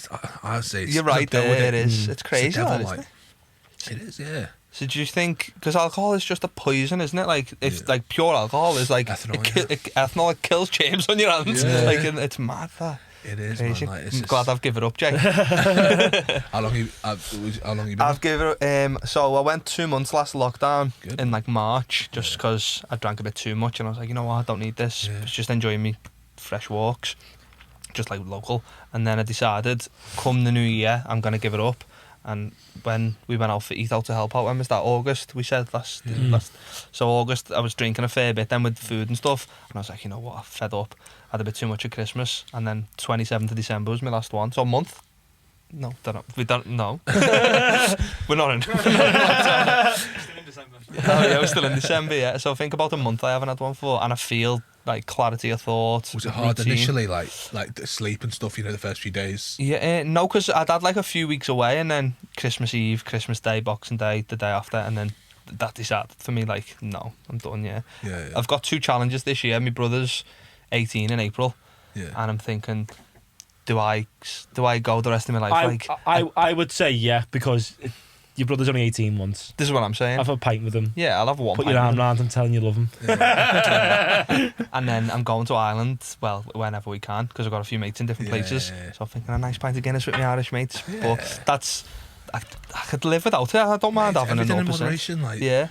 I say it's You're right the devil, there. It is. It's crazy. It's the devil, that, like, isn't it? it is, yeah. So do you think, because alcohol is just a poison, isn't it? Like, if like pure alcohol is like ethanol, it kills germs on your hands. Yeah. Like, and it's mad that. It is, Crazy. man. Like, it's I'm just, glad I've given up, Jake. how long you been? I've given up. So I went 2 months last lockdown Good. in like March, just because I drank a bit too much, and I was like, you know what, I don't need this. Yeah. It's just enjoying me fresh walks, just like local. And then I decided, come the new year, I'm gonna give it up. And when we went out for Eat Out to help out, when was that? August, we said last. So August, I was drinking a fair bit then with food and stuff, and I was like, you know what, I'm fed up. I had a bit too much at Christmas, and then 27th of December was my last one. So a month. No, we don't. No, we're not in. Still in December. Oh yeah, we're still in December. Yeah, so I think about a month I haven't had one for, and I feel like clarity of thought. Was it hard routine. initially, like the sleep and stuff? You know, the first few days. Yeah, no, because I'd had like a few weeks away, and then Christmas Eve, Christmas Day, Boxing Day, the day after, and then that decided for me, like, no, I'm done. Yeah, Yeah. I've got 2 challenges this year. My brother's 18 in April, Yeah. and I'm thinking, do I go the rest of my life? I would say yeah, because your brother's only 18 months. This is what I'm saying. Have a pint with him. Yeah, I'll have one. Put pint your with arm him. round him, telling you love him. And then I'm going to Ireland, well, whenever we can, because I've got a few mates in different places. Yeah. So I'm thinking a nice pint of Guinness with my Irish mates. But that's, I could live without it. I don't mind having Everything a in 0%. moderation. Like, Yeah,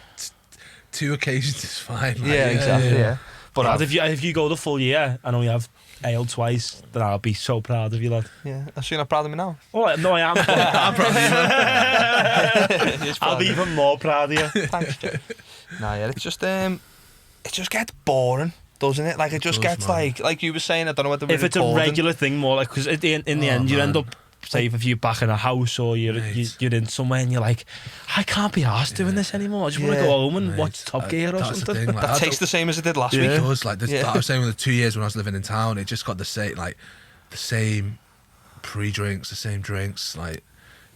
2 occasions is fine. Like, yeah, exactly. Yeah. But Lad, if you go the full year and only have ale twice, then I'll be so proud of you, lad. yeah, I see you're not proud of me now. Oh, no, I am. I'm proud of you, man. I'll be even more proud of you. Thanks, Joe. Nah, yeah, it's just it just gets boring, doesn't it? Like it just does, gets man. like you were saying. I don't know whether If it's a regular thing, more like, because in the end you man. end up, say if you're back in a house or you're in somewhere and you're like, I can't be arsed doing this anymore. I just want to Yeah. go home and Mate, watch Top Gear or that's the something. thing, like, that I tastes the same as it did last It week. does. Like, this, Yeah. like I was saying, with the 2 years when I was living in town, it just got the same pre-drinks, the same drinks, like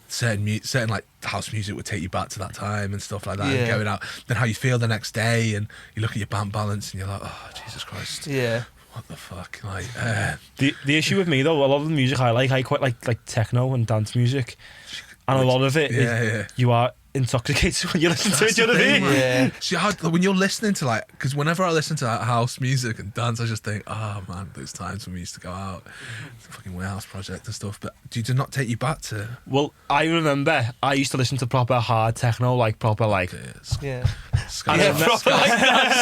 certain like house music would take you back to that time and stuff like that. Yeah. And going out, then how you feel the next day, and you look at your bank balance and you're like, oh Jesus Christ, Yeah. what the fuck? Like, The issue with me though, a lot of the music I quite like techno and dance music, and a lot of it, yeah. you are intoxicates when you listen to it. Do you know what I thing, mean? man. Yeah. See, when you're listening to because whenever I listen to house music and dance, I just think, oh man, those times when we used to go out, the fucking warehouse project and stuff. But do not take you back to? Well, I remember I used to listen to proper hard techno, like proper like. Yeah. Scouse Yeah, House, proper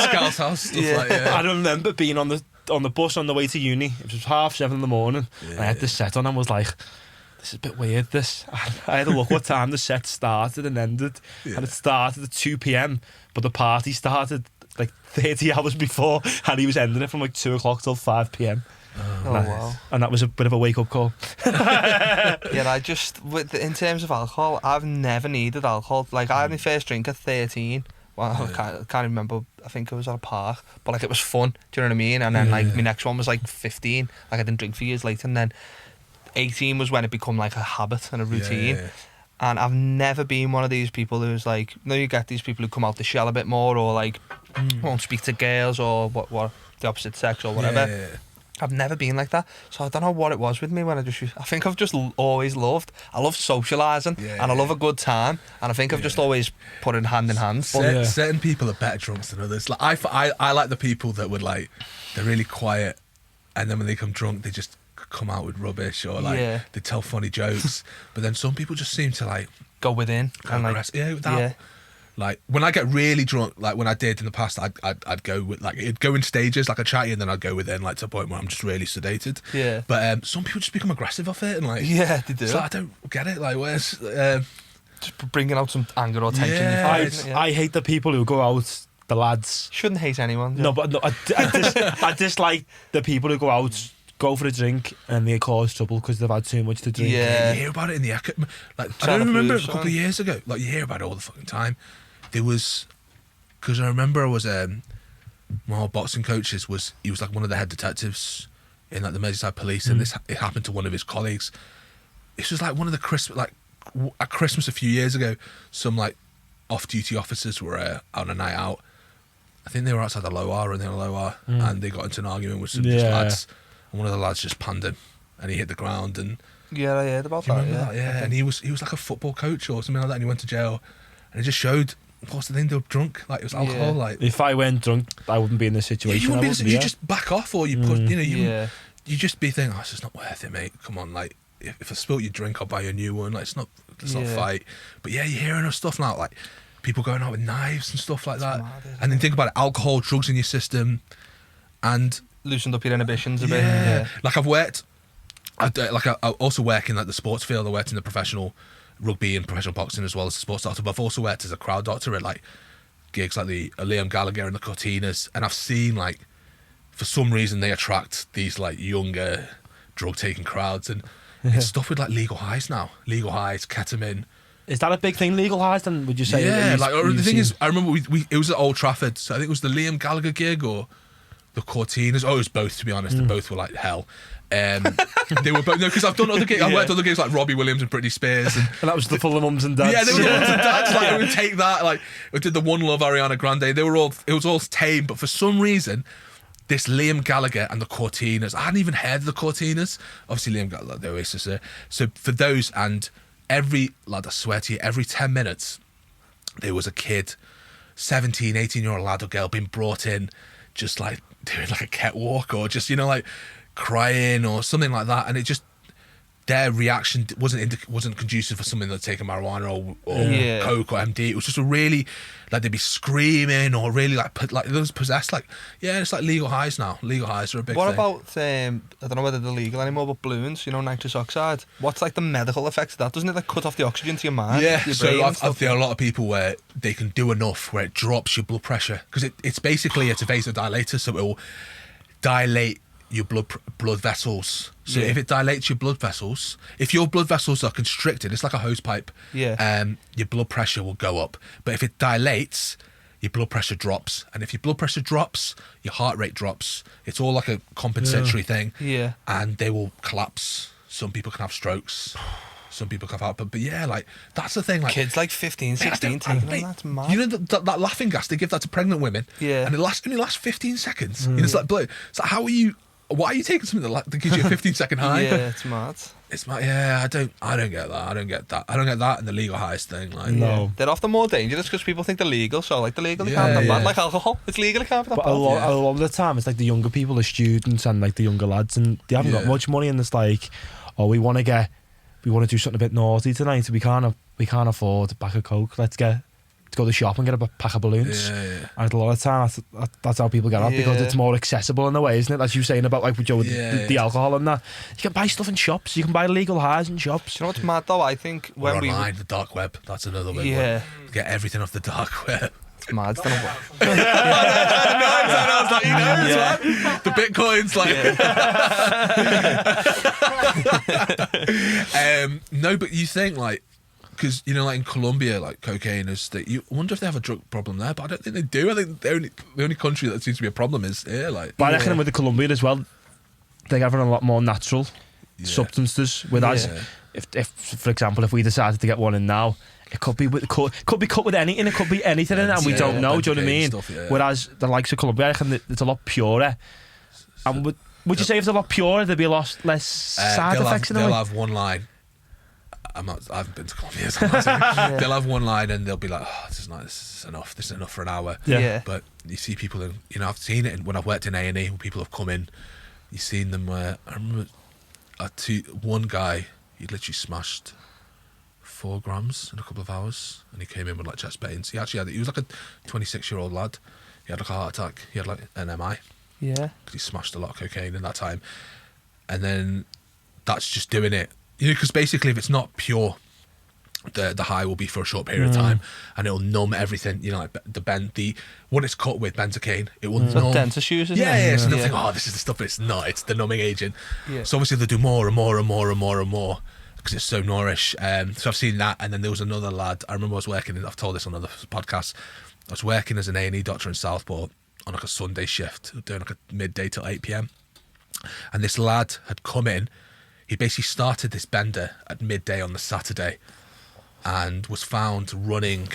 Scouse House stuff Yeah. like yeah. I remember being on the bus on the way to uni. It was 7:30 in the morning. And I had this set on and was like, this is a bit weird, this. I had to look what time the set started and ended. And it started at 2 p.m, but the party started like 30 hours before, and he was ending it from like 2 o'clock till 5 p.m. Oh, wow. And that was a bit of a wake-up call. Yeah, in terms of alcohol, I've never needed alcohol. Like, I had my first drink at 13. Well, I can't remember. I think it was at a park, but like it was fun. Do you know what I mean? And then like my next one was like 15. Like I didn't drink for years later, and then 18 was when it became like a habit and a routine. Yeah. And I've never been one of these people who's like, you get these people who come out the shell a bit more, or like won't speak to girls, or what the opposite sex or whatever. Yeah. I've never been like that, so I don't know what it was with me when I think I've just always loved. I love socialising, and I love a good time, and I think I've just always put it hand in hand. Certain people are better drunks than others. Like I like the people that would like, they're really quiet, and then when they come drunk, they just come out with rubbish, or like they tell funny jokes. But then some people just seem to like go within and like Like when I get really drunk, like when I did in the past, I'd go with like it'd go in stages, like a chatty, and then I'd go within like to a point where I'm just really sedated. Yeah. But some people just become aggressive off it, and like they do. it's like, I don't get it. Like where's just bringing out some anger or tension. Yeah. I hate the people who go out, the lads. Shouldn't hate anyone. No, but no, I dislike the people who go out, go for a drink, and they cause trouble because they've had too much to drink. Yeah. You hear about it in the like I Santa don't remember Cruz, a couple of years ago. Like you hear about it all the fucking time. There was, because I remember I was one of our boxing coaches he was like one of the head detectives in like the Merseyside police, and it happened to one of his colleagues. This was like one of the at Christmas a few years ago, some like off-duty officers were on a night out. I think they were outside the Lower and they got into an argument with some just lads, and one of the lads just panned him, and he hit the ground. And yeah, I heard about you that. remember that? Yeah, and he was like a football coach or something like that, and he went to jail, and it just showed. What's the thing? They were drunk. Like it was alcohol. Like if I went drunk, I wouldn't be in this situation. You just back off, or you put. You just be thinking, oh, it's just not worth it, mate. Come on, like if I spilt your drink, I'll buy you a new one. Like let's not fight. But yeah, you're hearing of stuff now, like people going out with knives and stuff like that. Mad, and then think about it: alcohol, drugs in your system, and loosened up your inhibitions a bit. Yeah. Like I also work in like the sports field. I worked in the professional rugby and professional boxing as well as a sports doctor, but I've also worked as a crowd doctor at like gigs like the Liam Gallagher and the Cortinas, and I've seen like for some reason they attract these like younger drug taking crowds, and it's stuff with like legal highs, ketamine. Is that a big thing, legal highs? Then would you say? Yeah, like the thing is, I remember it was at Old Trafford, so I think it was the Liam Gallagher gig or the Cortinas. Oh, it was both, to be honest. And both were like hell. They were both, no, because I've done other gigs. I've worked other gigs like Robbie Williams and Britney Spears, and that was the full of mums and dads. Yeah, they were the mums and dads. Like we would take that. Like we did the One Love Ariana Grande. It was all tame, but for some reason, this Liam Gallagher and the Cortinas. I hadn't even heard of the Cortinas. Obviously, Liam Gallagher, the Oasis there. So for those, and every lad, I swear to you, every 10 minutes, there was a kid, 17, 18-year-old lad or girl being brought in, just like doing like a catwalk or just like crying or something like that, and it just their reaction wasn't conducive for something that's taken marijuana or coke or MD. It was just a really like they'd be screaming or really like they was possessed. Like it's like legal highs now. Legal highs are a big thing. What about I don't know whether they're legal anymore, but balloons? Nitrous oxide. What's like the medical effects of that? Doesn't it like cut off the oxygen to your mind? Yeah. Your So brain I've there are a lot of people where they can do enough where it drops your blood pressure because it's basically it's a vasodilator, so it will dilate your blood vessels. So if it dilates your blood vessels, if your blood vessels are constricted, it's like a hose pipe. Yeah. Your blood pressure will go up. But if it dilates, your blood pressure drops. And if your blood pressure drops, your heart rate drops. It's all like a compensatory thing. Yeah. And they will collapse. Some people can have strokes. Some people can have heart. But yeah, like that's the thing. Like kids like 15, 16 taking them, that's mad. You know that laughing gas they give that to pregnant women. Yeah. And it only lasts 15 seconds. It's like blood. So how are you? why are you taking something that gives you a 15-second high? Yeah, it's mad. It's my I don't get that. I don't get that in the legal highs thing. Like, No. They're often more dangerous because people think they're legal. So like they're legal, they Yeah, can't be that yeah. bad. Like alcohol, it's legal, it can't be that But bad. a lot of the time, it's like the younger people, the students, and like the younger lads, and they haven't got Yeah. much money, and it's like, oh, we want to do something a bit naughty tonight, so we can't afford a pack of coke. Let's go to the shop and get a pack of balloons. Yeah. And a lot of time, that's how people get out, because Yeah. it's more accessible in a way, isn't it? As you were saying about like with Joe, the alcohol and that. You can buy stuff in shops. You can buy legal highs in shops. Do you know what's mad though? I think Or when online, the dark web. That's another big Yeah. one. Get everything off the dark web. it's mad. Don't know what. I was like, man. The bitcoins, like. No, but you think like, because like in Colombia, like cocaine is that you wonder if they have a drug problem there, but I don't think they do. I think the only country that seems to be a problem is here. Like, But I reckon with the Colombian as well, they're having a lot more natural substances. Whereas, Yeah. if for example, if we decided to get one in now, it could be could be cut with anything. It could be anything in it, and we don't know. Do you know what I mean? Stuff, yeah. Whereas the likes of Colombia, I reckon that it's a lot purer. And would you say if it's a lot purer, there'd be a lot less side effects in a They'll way? have one line. I haven't been to Colombia. So I'm not saying. They'll have one line and they'll be like, "Oh, this is nice. This is enough. This is enough for an hour." Yeah. But you see people, I've seen it when I've worked in A&E, when people have come in. You've seen them where I remember one guy, he'd literally smashed 4 grams in a couple of hours, and he came in with like chest pains. He was like a 26-year-old lad. He had like a heart attack. He had like an MI Yeah. because he smashed a lot of cocaine in that time. And then that's just doing it. Because basically, if it's not pure, the high will be for a short period of time, and it'll numb everything. Like what it's cut with benzocaine, it will numb. Dentist use, isn't Yeah, it? yeah. So they'll think, oh, this is the stuff, but it's not. It's the numbing agent. Yeah. So obviously they'll do more and more and more and more and more because it's so nourish. So I've seen that, and then there was another lad. I remember I was working. I've told this on another podcast. I was working as an A&E doctor in Southport on like a Sunday shift, doing like a midday till 8 p.m. And this lad had come in. He basically started this bender at midday on the Saturday and was found running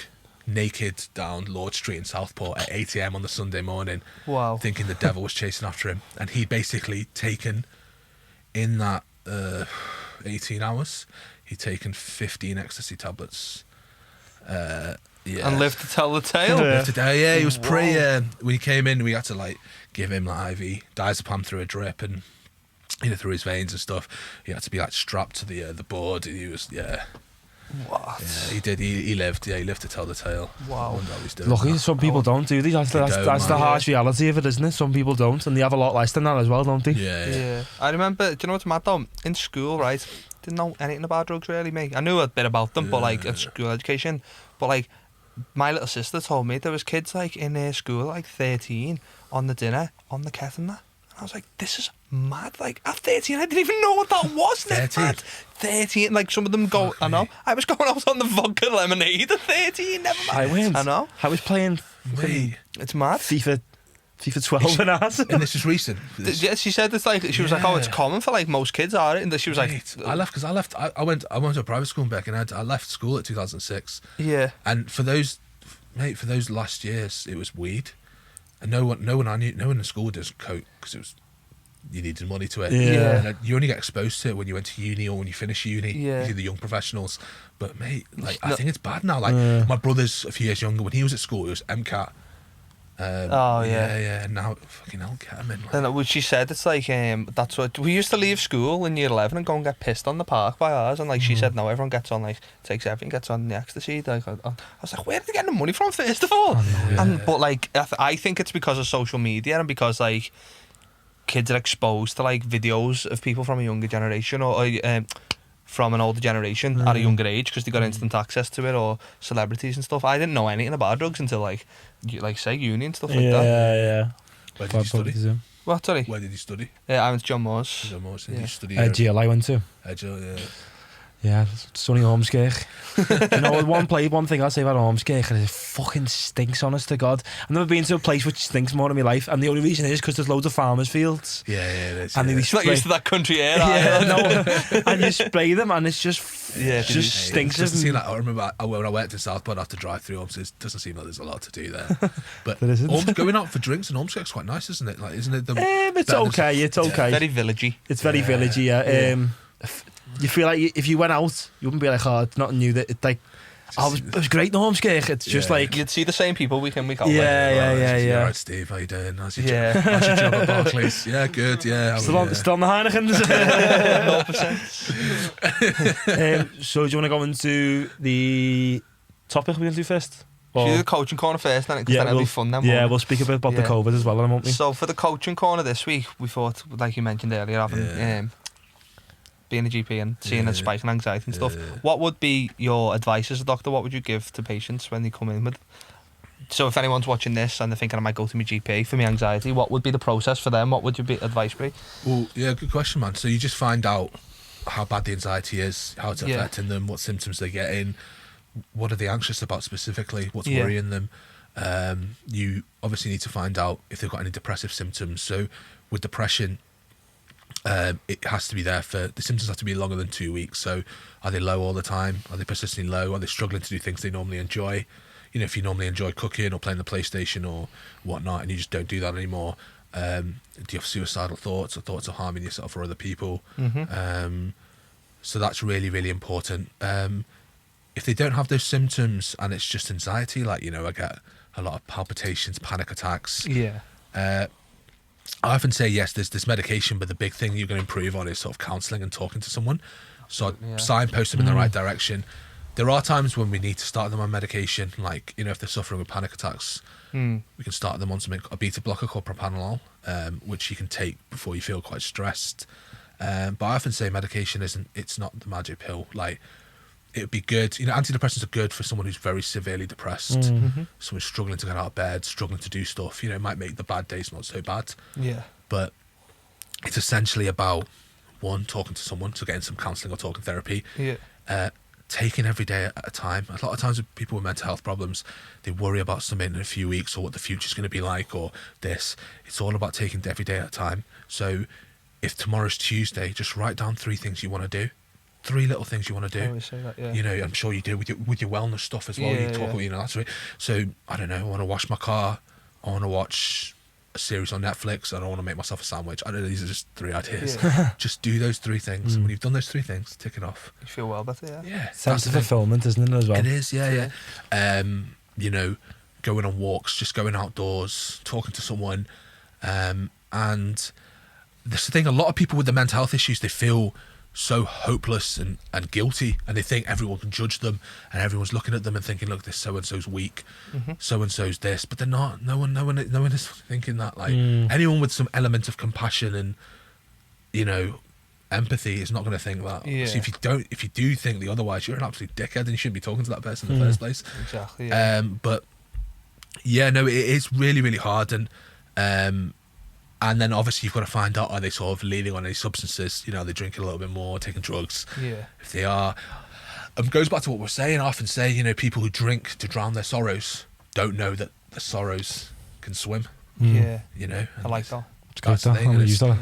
naked down Lord Street in Southport at 8 a.m. on the Sunday morning, Wow. thinking the devil was chasing after him. And he'd basically taken, in that 18 hours, he'd taken 15 ecstasy tablets. Yeah. And lived to tell the tale. Yeah. Today, he was when he came in, we had to like give him like IV diazepam through a drip and through his veins and stuff. He had to be like strapped to the board. He was What? yeah, he did. He lived. Yeah, he lived to tell the tale. Wow. I wonder how he's doing. Luckily, that. some people don't do these. That's They don't, the man. harsh reality of it, isn't it? Some people don't, and they have a lot less than that as well, don't they? Yeah, yeah. Yeah. I remember, do you know what's mad though? In school, right? Didn't know anything about drugs really, mate. I knew a bit about them, but like at school education. But like, my little sister told me there was kids like in their school, like 13, on the dinner, on the ket and that. And I was like, this is mad. Like, at 13, I didn't even know what that was. 13? 13, like some of them go, I know. I was going out on the vodka lemonade at 13, never mind. I went. I know. I was playing Mate. It's mad. FIFA 12 and ours. And this is recent. Yeah, she said it's like, she was like, oh, it's common for like most kids, are it? And she was Mate, like, I went to a private school in Birkenhead. I left school at 2006, yeah. and for those last years, it was weed, and no one in school does coke because it was. You needed money to it. Yeah. And you only get exposed to it when you went to uni or when you finish uni. Yeah. You see the young professionals. But mate, like I No. think it's bad now. Like my brother's a few years younger. When he was at school, it was MCAT. Oh, yeah. Yeah. And now fucking hell, get him in. Like, And what she said, it's like, that's what we used to leave school in year 11 and go and get pissed on the park by ours. And like she said, no, everyone gets on, like, takes everything, gets on the ecstasy. Like, I was like, where are they getting the money from, first of all? But like, I think it's because of social media and because like kids are exposed to like videos of people from a younger generation or from an older generation at a younger age because they got instant access to it, or celebrities and stuff. I didn't know anything about drugs until like say uni and stuff like that. Yeah. where did you study? What, sorry? Where did you study? I went to John Moores. Did Yeah. you study? GL I went to. Yeah. Yeah, it's only Ormskirk. You know, one thing I'll say about Ormskirk is it fucking stinks, honest to God. I've never been to a place which stinks more in my life, and the only reason is because there's loads of farmers' fields. Yeah, it is. And it's not used to that country air. And you spray them, and it's just stinks. It doesn't seem like, I remember when I worked in Southport, I have to drive through Ormskirk. It doesn't seem like there's a lot to do there. But There isn't. Going out for drinks in Ormskirk's quite nice, isn't it? Like, isn't it? It's okay. It's okay. Very villagey. It's very villagey. Yeah. You feel like if you went out, you wouldn't be like, oh, it's nothing new. That like, it was great in Ormskirk. It's just like you'd see the same people week in, week out. Yeah. All right, Steve, how you doing? How's your job? How's your job at Barclays? Yeah, good. Yeah, still on the Heinekens. 0%. So do you want to go into the topic we're going to do first? Should we do the coaching corner first, then? Because then it'll be fun. Then we'll speak a bit about the COVID as well, won't we? So for the coaching corner this week, we thought, like you mentioned earlier, having being a GP and seeing the spike and anxiety and stuff. What would be your advice as a doctor? What would you give to patients when they come in with? So if anyone's watching this and they're thinking I might go to my GP for my anxiety, what would be the process for them? What would your advice be? Well, yeah, good question, man. So you just find out how bad the anxiety is, how it's affecting them, what symptoms they're getting, what are they anxious about specifically, what's worrying them. You obviously need to find out if they've got any depressive symptoms. So with depression, it has to be there the symptoms have to be longer than 2 weeks. So are they low all the time? Are they persistently low? Are they struggling to do things they normally enjoy? You know, if you normally enjoy cooking or playing the PlayStation or whatnot and you just don't do that anymore, do you have suicidal thoughts or thoughts of harming yourself or other people? So that's really, really important. If they don't have those symptoms and it's just anxiety, like, you know, I get a lot of palpitations, panic attacks. I often say, yes, there's this medication, but the big thing you're going to improve on is sort of counselling and talking to someone. So signpost them in the right direction. There are times when we need to start them on medication, like, you know, if they're suffering with panic attacks, we can start them on a beta blocker called propranolol, which you can take before you feel quite stressed. But I often say medication it's not the magic pill. Like, it would be good, you know, antidepressants are good for someone who's very severely depressed, someone struggling to get out of bed, struggling to do stuff. You know, it might make the bad days not so bad. But it's essentially about, one, talking to someone, so getting some counselling or talking therapy. Taking every day at a time. A lot of times with people with mental health problems, they worry about something in a few weeks or what the future's going to be like or this. It's all about taking every day at a time. So if tomorrow's Tuesday, just write down 3 things you want to do. 3 little things you want to do. I always say that, You know, I'm sure you do with your wellness stuff as well. You talk about, you know, that's right. So I don't know, I want to wash my car. I want to watch a series on Netflix. I don't want to make myself a sandwich. I don't know, these are just 3 ideas. Just do those 3 things. When you've done those 3 things, tick it off. You feel well better, Yeah. Sense of fulfillment, isn't it, as well? It is, yeah. You know, going on walks, just going outdoors, talking to someone. And this thing, a lot of people with the mental health issues, they feel so hopeless and guilty, and they think everyone can judge them and everyone's looking at them and thinking, look, this so-and-so's weak, so-and-so's this, but they're not. No one is thinking that. Like, anyone with some element of compassion and, you know, empathy is not going to think that. So if you do think the otherwise, you're an absolute dickhead and you shouldn't be talking to that person in the first place. Exactly. But yeah, no, it is really, really hard. And then obviously you've got to find out, are they sort of leaning on any substances? You know, they're drinking a little bit more, taking drugs. If they are, goes back to what we're saying. I often say, you know, people who drink to drown their sorrows don't know that the sorrows can swim. You know, I like that. That's the thing. I'm gonna use that.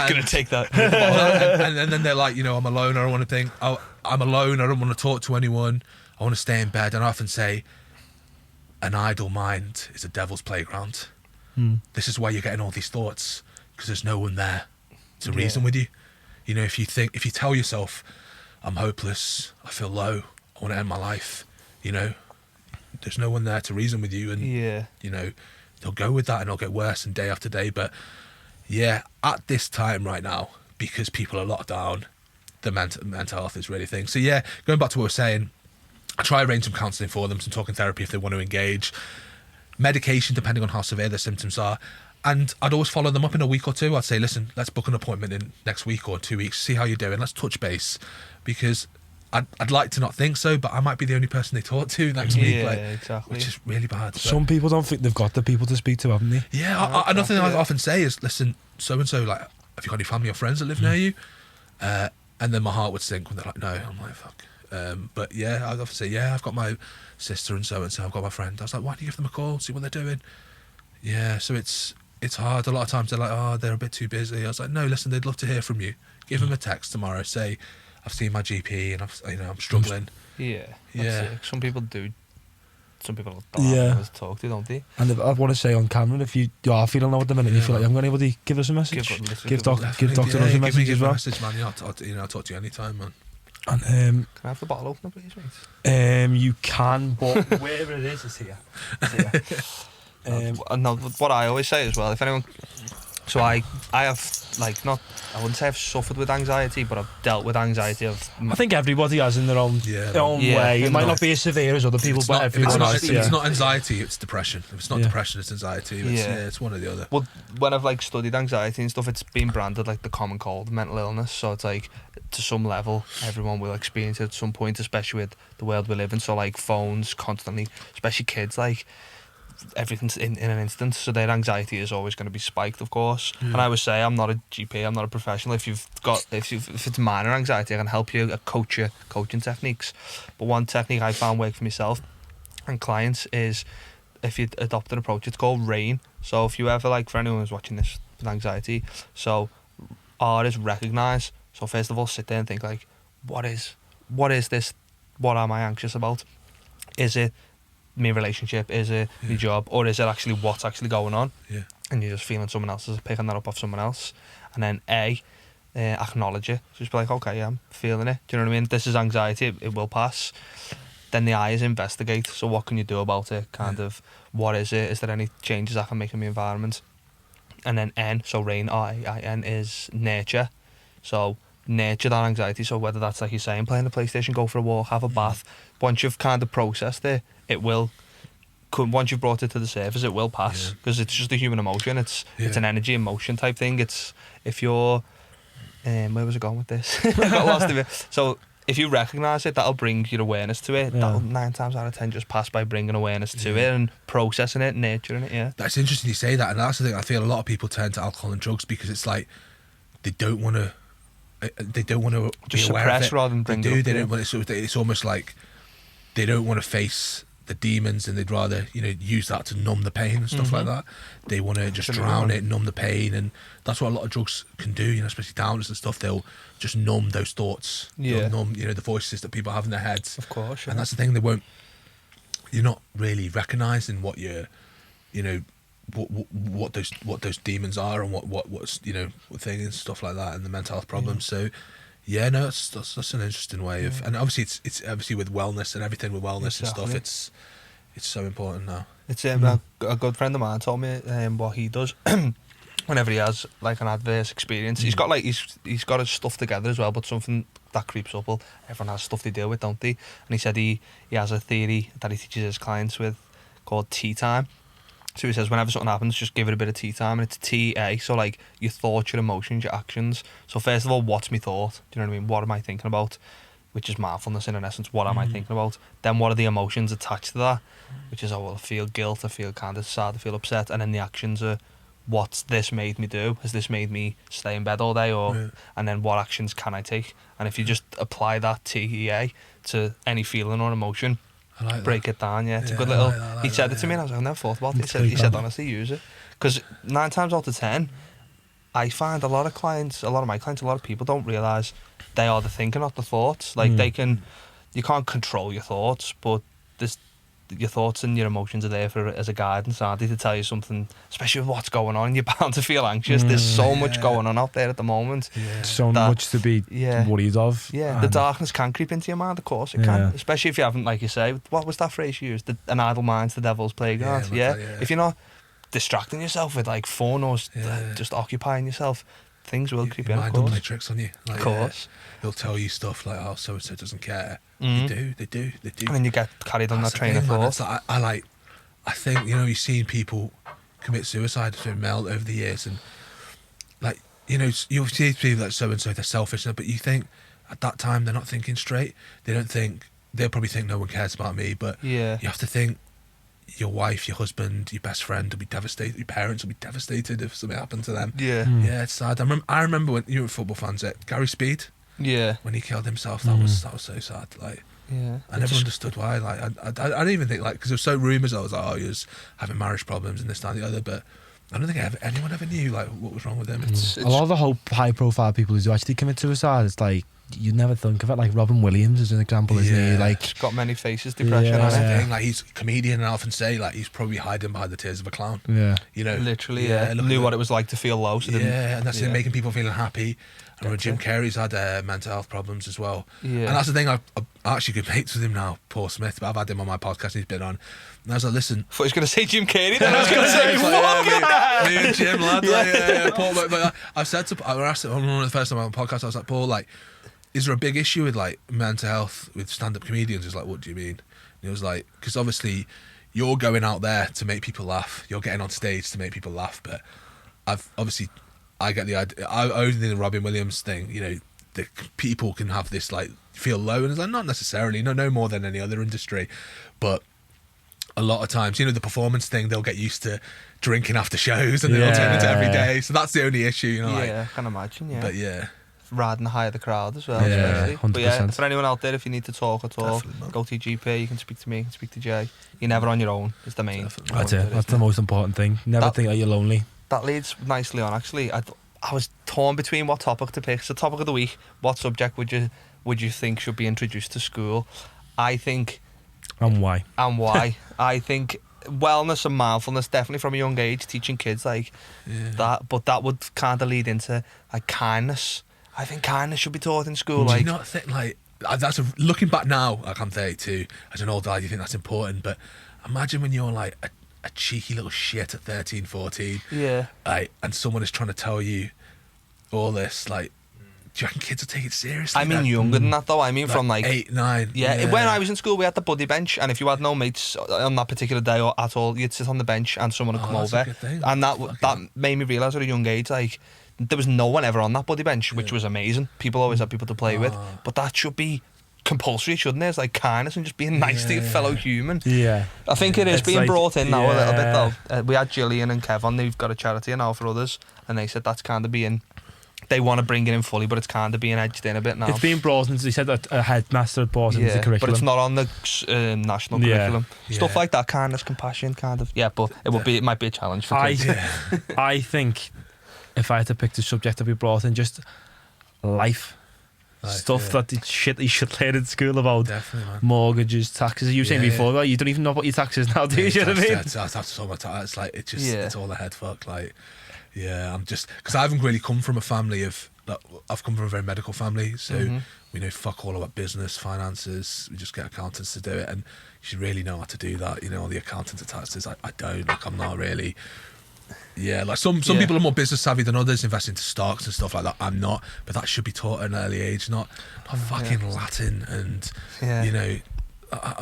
Gonna take that. And then they're like, you know, I'm alone. I don't want to think. Oh, I'm alone. I don't want to talk to anyone. I want to stay in bed. And I often say, an idle mind is a devil's playground. This is why you're getting all these thoughts, because there's no one there to reason with you. You know, if you tell yourself, I'm hopeless, I feel low, I want to end my life, you know, there's no one there to reason with you, and you know, they'll go with that and it'll get worse and day after day. But yeah, at this time right now, because people are locked down, the mental health is really a thing. So yeah, going back to what we're saying, I try arrange some counselling for them, some talking therapy if they want to engage. Medication, depending on how severe their symptoms are. And I'd always follow them up in a week or 2. I'd say, listen, let's book an appointment in next week or 2 weeks, see how you're doing. Let's touch base, because I'd like to not think so, but I might be the only person they talk to next week. Exactly. Which is really bad. Some people don't think they've got the people to speak to, haven't they? Yeah, another thing I often say is, listen, so-and-so, like, have you got any family or friends that live near you? and then my heart would sink when they're like, no. I'm like, fuck. But yeah, I'd often say, yeah, I've got my sister and so, I've got my friend. I was like, why don't you give them a call, see what they're doing? Yeah, so it's hard. A lot of times they're like, oh, they're a bit too busy. I was like, no, listen, they'd love to hear from you. Give them a text tomorrow. Say, I've seen my GP and I'm struggling. Yeah. Yeah. Some people do. Some people don't have anyone to talk to, don't they? And I want to say on camera, if you are feeling low at the minute, you feel like you haven't got anybody, give us a message. Give Dr. Us a message as well. Message, man. I'll talk to you anytime, man. And can I have the bottle opener, please, mate? you can, but wherever it is, it's here. No, what I always say as well, if anyone, so I have like not, I wouldn't say I've suffered with anxiety, but I've dealt with anxiety of. I think everybody has in their own Yeah, way. It might not be as severe as other people, but everyone has. If it's not anxiety, it's depression. If it's not depression, it's anxiety. It's one or the other. Well, when I've like studied anxiety and stuff, it's been branded like the common cold, mental illness. So it's like to some level, everyone will experience it at some point, especially with the world we live in. So like phones constantly, especially kids, like. Everything's in an instant, so their anxiety is always going to be spiked, of course. And I would say I'm not a GP, I'm not a professional. If it's minor anxiety, I can help you, coaching techniques. But one technique I found work for myself and clients is if you adopt an approach, it's called RAIN. So if you ever, like, for anyone who's watching this with anxiety, so R is recognise. So first of all, sit there and think like, what is this? What am I anxious about? Is it my relationship, is it my job, or is it actually what's actually going on? Yeah. And you're just feeling someone else is picking that up off someone else. And then A, acknowledge it. So just be like, okay, yeah, I'm feeling it. Do you know what I mean? This is anxiety, it will pass. Then the I is investigate. So what can you do about it? Kind of, what is it? Is there any changes I can make in my environment? And then N, so RAIN, R-A-I-N, is nurture. So nurture that anxiety. So whether that's, like you're saying, playing the PlayStation, go for a walk, have a bath. Once you've kind of processed it, it will. Once you've brought it to the surface, it will pass because it's just a human emotion. It's an energy emotion type thing. It's if you're, where was I going with this? I got lost in it. So if you recognise it, that'll bring your awareness to it. That'll 9 times out of 10 just pass by bringing awareness to it and processing it, nurturing it. Yeah, that's interesting you say that, and that's the thing. I feel a lot of people turn to alcohol and drugs because it's like they don't want to. Just be aware suppress of it. rather than bring it up. They don't want to. It's almost like they don't want to face the demons, and they'd rather use that to numb the pain and stuff like that. They want to just drown it, numb the pain, and that's what a lot of drugs can do. Especially downers and stuff. They'll just numb those thoughts. They'll numb the voices that people have in their heads. Of course, and that's the thing. They won't. You're not really recognising what you're, what those demons are and what's what thing and stuff like that, and the mental health problems. So. Yeah, no, that's an interesting way of, and obviously it's obviously with wellness and everything with wellness and stuff. It's so important now. It's a good friend of mine told me what he does whenever he has like an adverse experience. He's got he's got his stuff together as well, but something that creeps up. Well, everyone has stuff they deal with, don't they? And he said he has a theory that he teaches his clients with called tea time. So he says whenever something happens, just give it a bit of tea time, and it's TA. So like your thoughts, your emotions, your actions. So first of all, what's my thought? Do you know what I mean? What am I thinking about? Which is mindfulness in essence. What am I thinking about? Then what are the emotions attached to that? Which is, I feel guilt, I feel kind of sad, I feel upset. And then the actions are, what's this made me do? Has this made me stay in bed all day? And then what actions can I take? And if you just apply that TEA to any feeling or emotion, break it down, it's a good little. He said it to me, and I was like, I've never thought about it. He said, honestly, use it, because 9 times out of 10, I find a lot of my clients, a lot of people don't realise they are the thinker, not the thoughts. Like you can't control your thoughts, but your thoughts and your emotions are there as a guidance, aren't they, to tell you something, especially with what's going on. You're bound to feel anxious. There's so much going on out there at the moment. So much to be worried of. The darkness can creep into your mind, of course it can, especially if you haven't, like you say, what was that phrase you used? An idle mind's the devil's playground. If you're not distracting yourself with like fun or just occupying yourself, things will creep in, of mind course. will play tricks on you. Like, of course. He'll tell you stuff like, oh, so-and-so doesn't care. They do. And then you get carried on that train of thought. Like, I think, you've seen people commit suicide through melt over the years, and like, you'll see people like so-and-so, they're selfish, but you think at that time they're not thinking straight. They'll probably think no one cares about me, but you have to think your wife, your husband, your best friend will be devastated, your parents will be devastated if something happened to them. Yeah, it's sad. I remember when you were football fans, Gary Speed. Yeah. when he killed himself. That was so sad. Like, Yeah. I never understood why. Like, I don't even think, like, because there were so rumours. I was like, oh, he was having marriage problems and this, that, and the other. But I don't think anyone ever knew like what was wrong with him. A lot of the high profile people who do actually commit suicide, it's like you never think of it. Like Robin Williams is an example, isn't he? Yeah. Like, He's got many faces, depression. Yeah. That's the hasn't thing. Like, he's a comedian, and I often say like he's probably hiding behind the tears of a clown. yeah, You know, he? Literally, look Knew at what it was like to feel low. So didn't. Yeah, and that's it, Yeah. making people feeling happy. And when That's Jim it. Carrey's had mental health problems as well. Yeah. And that's the thing, I'm actually good mates with him now, Paul Smith, but I've had him on my podcast and he's been on. And I was like, listen. I thought he was going to say Jim Carrey. Then I was going to say, It's fuck. like, me and Jim, lad. Paul, but I said to, I asked him on the first time on the podcast, I was like, Paul, like, is there a big issue with like mental health with stand-up comedians? He's like, what do you mean? And he was like, because obviously you're going out there to make people laugh. You're getting on stage to make people laugh. But I get the idea. I only think the Robin Williams thing, you know, the people can have this like feel low, and it's like not necessarily, no more than any other industry, but a lot of times, you know, the performance thing, they'll get used to drinking after shows and they'll turn into every day. So that's the only issue, you know. Yeah, I can imagine. Yeah. But yeah. Riding the high of the crowd as well. Yeah, especially. But yeah, 100%. for anyone out there, if you need to talk at all, Definitely, man. go to your GP. You can speak to me. You can speak to Jay. You're never on your own. Is the main. Definitely. that's point it. of That's the isn't it? most important thing. Never That- think that you're lonely. That leads nicely on. Actually, I was torn between what topic to pick. So, topic of the week: what subject would you think should be introduced to school? I think, And why? and why? I think wellness and mindfulness, definitely from a young age, teaching kids like that. But that would kind of lead into like kindness. I think kindness should be taught in school. Do Like, you not think like looking back now? Like, I'm 32. As an old lad, you think that's important, but imagine when you're like a cheeky little shit at 13, 14, yeah. like, and someone is trying to tell you all this. Like, do you reckon kids will take it seriously? I mean, then? younger than that though. I mean, from like 8, 9. yeah, when I was in school, we had the buddy bench, and if you had no mates on that particular day or at all, you'd sit on the bench and someone would come that's a over. good thing. And that Fucking- made me realise at a young age, like, there was no one ever on that buddy bench, which was amazing. People always had people to play with, but that should be compulsory, shouldn't it? It's like kindness and just being nice to your fellow human. Yeah. I think it is It's being like- brought in now a little bit yeah. though. We had Gillian and Kevin, they've got a charity now for others, and they said that's kind of being, they want to bring it in fully, but it's kind of being edged in a bit now. It's being brought into, he said that a headmaster had brought into the curriculum. but it's not on the national Yeah. curriculum. Stuff Yeah. like that, kindness, compassion, kind of. Yeah, but it might be a challenge for kids. I think if I had to pick the subject to be brought in, just life. Stuff yeah. that shit you should learn in school about. Definitely, man. Mortgages, taxes. You were saying Yeah, before, well, you don't even know what your taxes now, do you? You know what I mean? That's all my time. It's like it's Yeah. all a head fuck. Like, yeah, I'm just because I haven't really come from a family of. Like, I've come from a very medical family, so we know fuck all about business, finances. We just get accountants to do it, and you should really know how to do that. You know, all the accountants and taxes. I don't. Like, I'm not really. Yeah, like some Yeah. people are more business savvy than others, invest into stocks and stuff like that. I'm not, but that should be taught at an early age, not fucking Latin and Yeah. you know,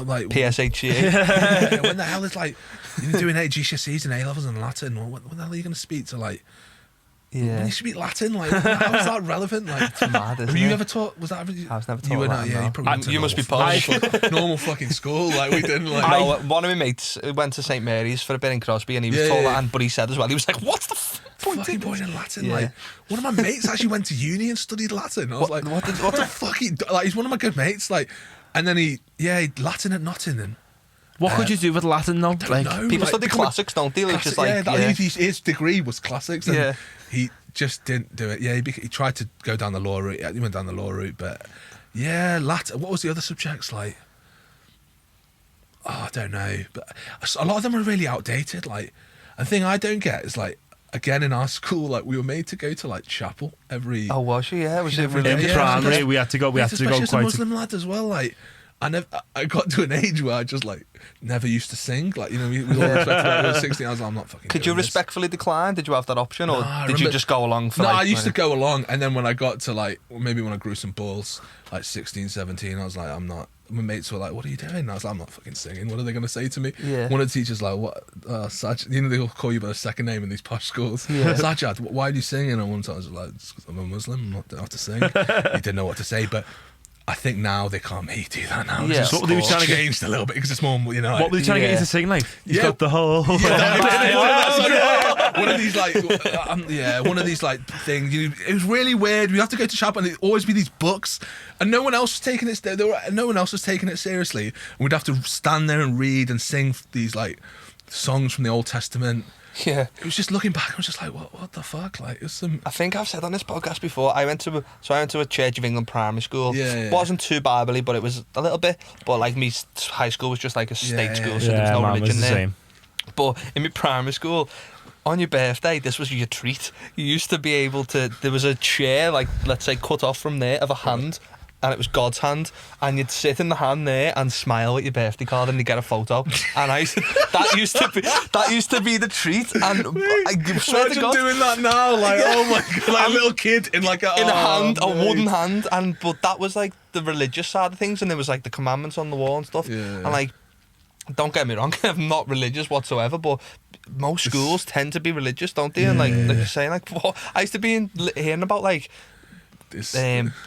like PSHE. yeah, when the hell is like you're doing 8 GCSEs and A levels in Latin? When the hell are you going to speak to like? Yeah. You speak Latin. Like, how is that relevant? Like, It's mad, isn't have you it? ever taught? Was that? I was never You taught were not. Latin, Yeah, no. you probably went to You must be normal Polish. normal fucking school. Like we didn't like. No, one of my mates went to St Mary's for a bit in Crosby, and he was Yeah, taught yeah. Latin, but he said as well, he was like, "What's the point Fucking in point this?" in Latin. Yeah. Like one of my mates actually went to uni and studied Latin. I was like, what the fuck? Like he's one of my good mates. Like, and then he Latin at Nottingham. What could you do with Latin though? Don't know. People like, study become a classics, don't they? Which is classic- like, yeah, his degree was classics. And Yeah. he just didn't do it. Yeah, he tried to go down the law route. Yeah, he went down the law route, but yeah, Latin. What was the other subjects like? Oh, I don't know. But a lot of them are really outdated. Like, the thing I don't get is like, again in our school, like we were made to go to like chapel every. Oh, was she? Yeah, was it Every really? day. In Yeah, primary, especially- we had to go. We had to especially go as a quite. Muslim lad as well. Like, I got to an age where I just like never used to sing. Like, you know, we all respected that. I was 16. I was like, I'm not fucking. Could you doing this. respectfully decline? Did you have that option, or No, I did you remember- just go along for? No, like, I used to go along, and then when I got to like, maybe when I grew some balls, like 16, 17, I was like, I'm not. My mates were like, "What are you doing?" And I was like, "I'm not fucking singing. What are they going to say to me?" Yeah. One of the teachers like, "What, Sajjad?" You know, they'll call you by a second name in these posh schools. Yeah. Sajjad, why are you singing? And one time I was like, "It's 'cause I'm a Muslim. I'm not don't have to sing." He didn't know what to say, but I think now they can't make you do that now. Yeah, It's of What they were just trying to get- changed a little bit because it's more, you know. What were they trying to get you Yeah. to sing like? He's Yeah. got the whole. Yeah, one of these like, one of these like things. It was really weird. We have to go to shop, and it'd always be these books, and no one else was taking it. No one else was taking it seriously. And we'd have to stand there and read and sing these like songs from the Old Testament. Yeah. It was just looking back. I was just like, what the fuck? Like, it's some. I think I've said on this podcast before. I went to a Church of England primary school. Yeah. Wasn't too biblically, but it was a little bit. But like me, high school was just like a state school, so there was no mine religion was the there. same. But in my primary school, on your birthday, this was your treat. You used to be able to. There was a chair, like let's say, cut off from there of a hand. And it was God's hand, and you'd sit in the hand there and smile with your birthday card, and you get a photo. And that used to be the treat. And I swear to Imagine God, doing that now, like oh my god, like a little kid in like a hand, mate. a wooden hand, but that was like the religious side of things, and there was like the commandments on the wall and stuff. Yeah. And like, don't get me wrong, I'm not religious whatsoever, but most schools tend to be religious, don't they? And like you're saying, like I used to be hearing about like. Like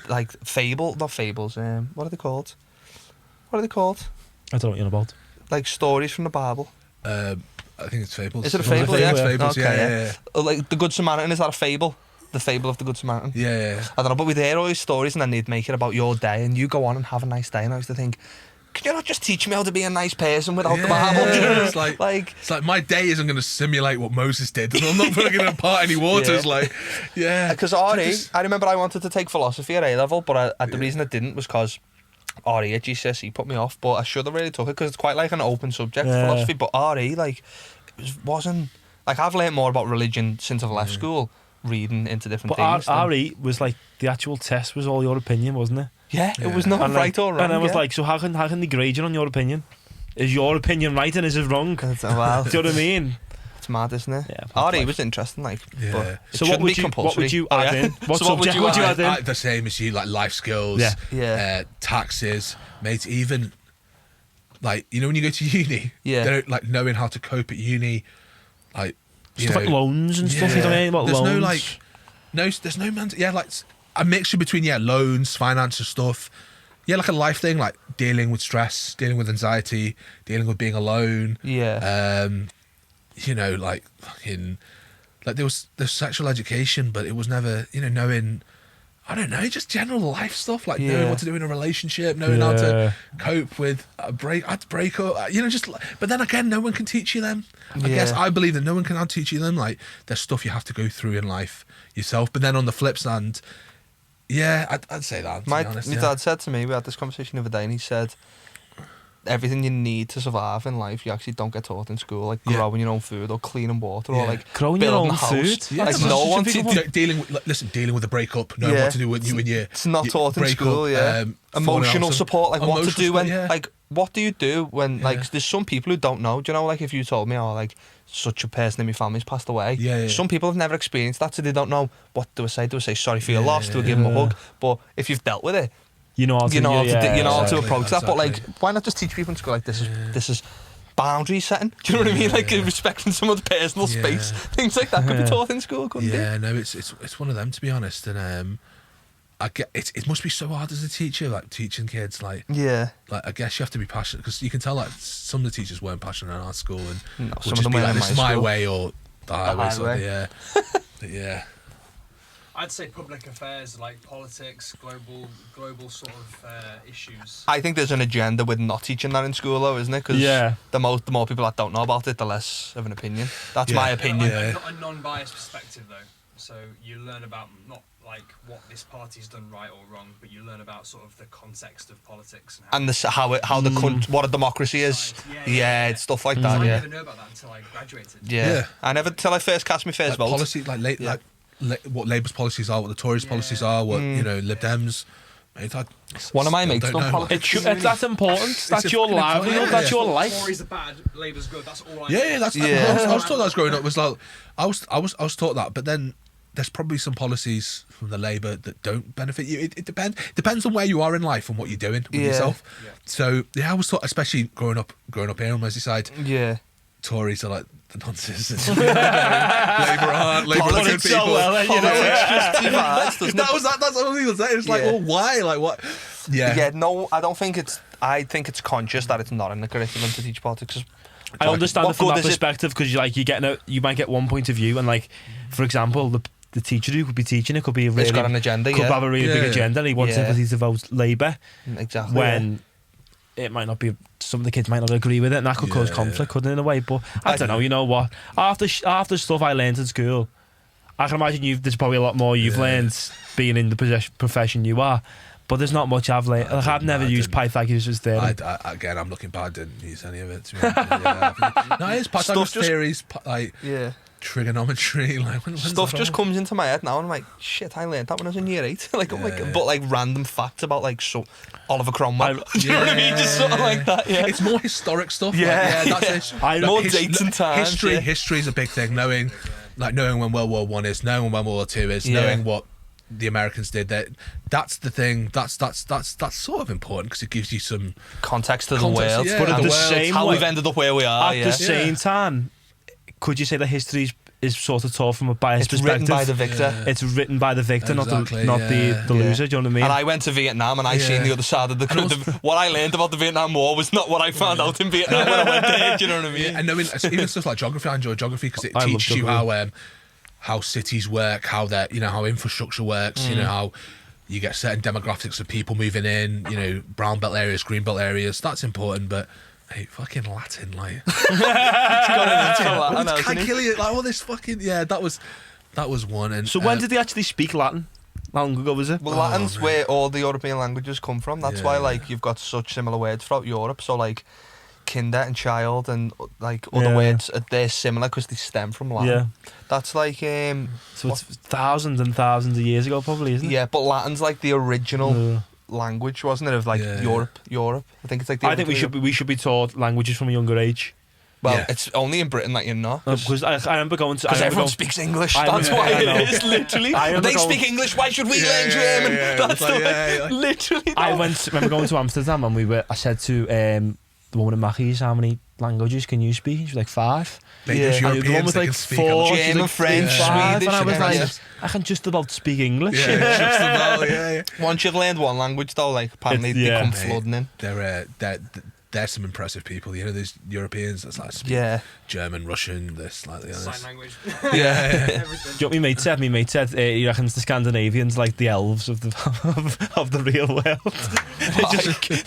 not fables. What are they called? I don't know what you're on about. Like stories from the Bible. I think it's fables. Is it a fable? Yeah, It's fables. Okay, Yeah. Like the Good Samaritan. Is that a fable? The fable of the Good Samaritan. Yeah. I don't know, but we'd hear all these stories, and then they'd make it about your day, and you go on and have a nice day. And I used to think, can you not just teach me how to be a nice person without the Bible? Yeah, it's like my day isn't going to simulate what Moses did, and I'm not going to part any waters. Because I remember I wanted to take philosophy at A level, but the reason I didn't was because RE at GCSE put me off. But I should have really took it because it's quite like an open subject, philosophy. But RE, like, wasn't like I've learned more about religion since I've left school, reading into different things. But RE was like the actual test was all your opinion, wasn't it? Yeah, it was not and right or wrong. And I was like, so how can they grade you on your opinion? Is your opinion right and is it wrong? Well, do you know what I mean? It's mad, isn't it? Yeah. RE was interesting, like. Yeah. But so what would you add in? What subject would you add in? The same as you, like life skills, taxes, mate. Even like when you go to uni, they don't like knowing how to cope at uni, like stuff like loans and stuff. You don't know about loans. There's no like a mixture between loans, finance and stuff. Yeah, like a life thing, like dealing with stress, dealing with anxiety, dealing with being alone. Yeah. Like fucking, like there's sexual education, but it was never, knowing, I don't know, just general life stuff, like knowing what to do in a relationship, knowing how to cope with a break up, but then again, no one can teach you them. I guess I believe that no one can teach you them. Like there's stuff you have to go through in life yourself. But then on the flip side, I'd say that. My honest, dad said to me, we had this conversation the other day, and he said, everything you need to survive in life, you actually don't get taught in school, like growing your own food or cleaning water or like growing your own food. Yeah, like no one dealing with a breakup, knowing what to do when it's not taught in school. Emotional support, like what to do when, like what do you do when, like there's some people who don't know. Do you know, like if you told me, like such a person in my family's passed away. Some people have never experienced that, so they don't know what do I say. Do I say sorry for your loss? Do I give them a hug? But if you've dealt with it, you know how to approach that. But like, why not just teach people in school like this is boundary setting? Do you know what I mean? Like respecting someone's personal space, things like that could be taught in school, couldn't it? Yeah, no, it's one of them, to be honest. And I get it must be so hard as a teacher, like teaching kids. Like I guess you have to be passionate, because you can tell like some of the teachers weren't passionate in our school, and some of them be were like, in this is my school. way or the highway. Yeah. I'd say public affairs, like politics, global sort of issues. I think there's an agenda with not teaching that in school, though, isn't it? Because the more people that don't know about it, the less of an opinion. That's my opinion. Not a non-biased perspective, though. So you learn about not like what this party's done right or wrong, but you learn about sort of the context of politics and what a democracy is. It's stuff like that. I never knew about that until I graduated. I never till I first cast my first vote. Policy, what Labour's policies are, what the Tories' policies are, what Lib Dems. Mate, one of my mates done politics. That's important. That's your livelihood. That's your life. Tories are bad, Labour's good. That's all I know. I was taught that as growing up. Was like I was taught that, but then there's probably some policies from the Labour that don't benefit you. It depends on where you are in life and what you're doing with yourself. So I was taught, especially growing up here on Merseyside. Tories are like the nonsense. Labour aren't. Labour are good people. So well, it's just divides, doesn't it? That's what people say. It's like, well, why? Like what? Yeah. No, I don't think it's. I think it's conscious that it's not in the curriculum to teach politics. I understand What it from good that is it? perspective because you might get one point of view, and like, for example, the teacher who could be teaching it could be a really It's got an agenda, could yeah. have a really big Yeah. agenda, and he wants Yeah. everybody to vote Labour Exactly. when it might not be. Some of the kids might not agree with it, and that could cause Yeah. conflict, couldn't it, in a way? But I don't know. You know what? After stuff I learned in school, I can imagine there's probably a lot more you've learned being in the profession you are. But there's not much I've learned. Like, I've never used Pythagoras' theorem. Again, I'm looking bad. I didn't use any of it. To be honest. No, it's Pythagoras theories, like Yeah. trigonometry. Like when's Stuff that just from? comes into my head now, and I'm like, shit, I learned that when I was in year 8. Like, I'm like, Yeah. but like random facts about like Oliver Cromwell. I- Do you know what I mean? Just something like that. Yeah. It's more historic stuff. Yeah. Like, that's it. I Like, know more dates and times, History, yeah. history is a big thing. Knowing when World War One is, knowing when World War Two is, Yeah. knowing what the Americans did. That's the thing. That's sort of important because it gives you some Context to the Context, world. yeah, But at the the world. same How way, we've ended up where we are. at Yeah. the same time, could you say that history is sort of taught from a biased It's written perspective? by the victor. It's written by the victor, Exactly, not the yeah. loser. Do you know what I mean? And I went to Vietnam and I Yeah. seen the other side of the what I learned about the Vietnam War was not what I found out in Vietnam when I went there. Do you know what I mean? Yeah, and knowing even stuff like geography, I enjoy geography because it I love teaches you geography. how cities work, how how infrastructure works. How you get certain demographics of people moving in. Brown belt areas, green belt areas. That's important, but. Hey, fucking Latin, like I know, isn't it? calculate, like all this fucking that was one. And So when did they actually speak Latin? How long ago was it? Well, Latin's man. where all the European languages come from. That's why, Yeah. like, you've got such similar words throughout Europe. So, like, kinder and child and like other Yeah. words, they're similar because they stem from Latin. Yeah. That's like, So it's thousands and thousands of years ago, probably, isn't it? yeah, but Latin's like the original Yeah. language, wasn't it? Of like Yeah. Europe. I think it's like. The I think we should be taught languages from a younger age. Well, Yeah. it's only in Britain that you're not. Because I remember going to. Because I remember everyone going- speaks English. I That's remember- why I know. it is, literally. I remember They going- speak English, why should we Yeah, learn yeah, German? yeah. That's It's like, the yeah. literally. I remember going to Amsterdam and I said to the woman in Mackey's, how many languages can you speak? She was like 5. Like, Yeah. there's And the one Europeans was that like can speak 4. a- She's German, like French, 5, Swedish, and I was and like, everything. I can just about speak English. Yeah, just about, yeah. Once you've learned one language, though, like apparently they come Mate, flooding in. They're some impressive people. There's Europeans that's like speak Yeah. German, Russian, this like the Sign others. language. Yeah, Do you know what my mate said? My mate said he reckons the Scandinavians like the elves of the of the real world.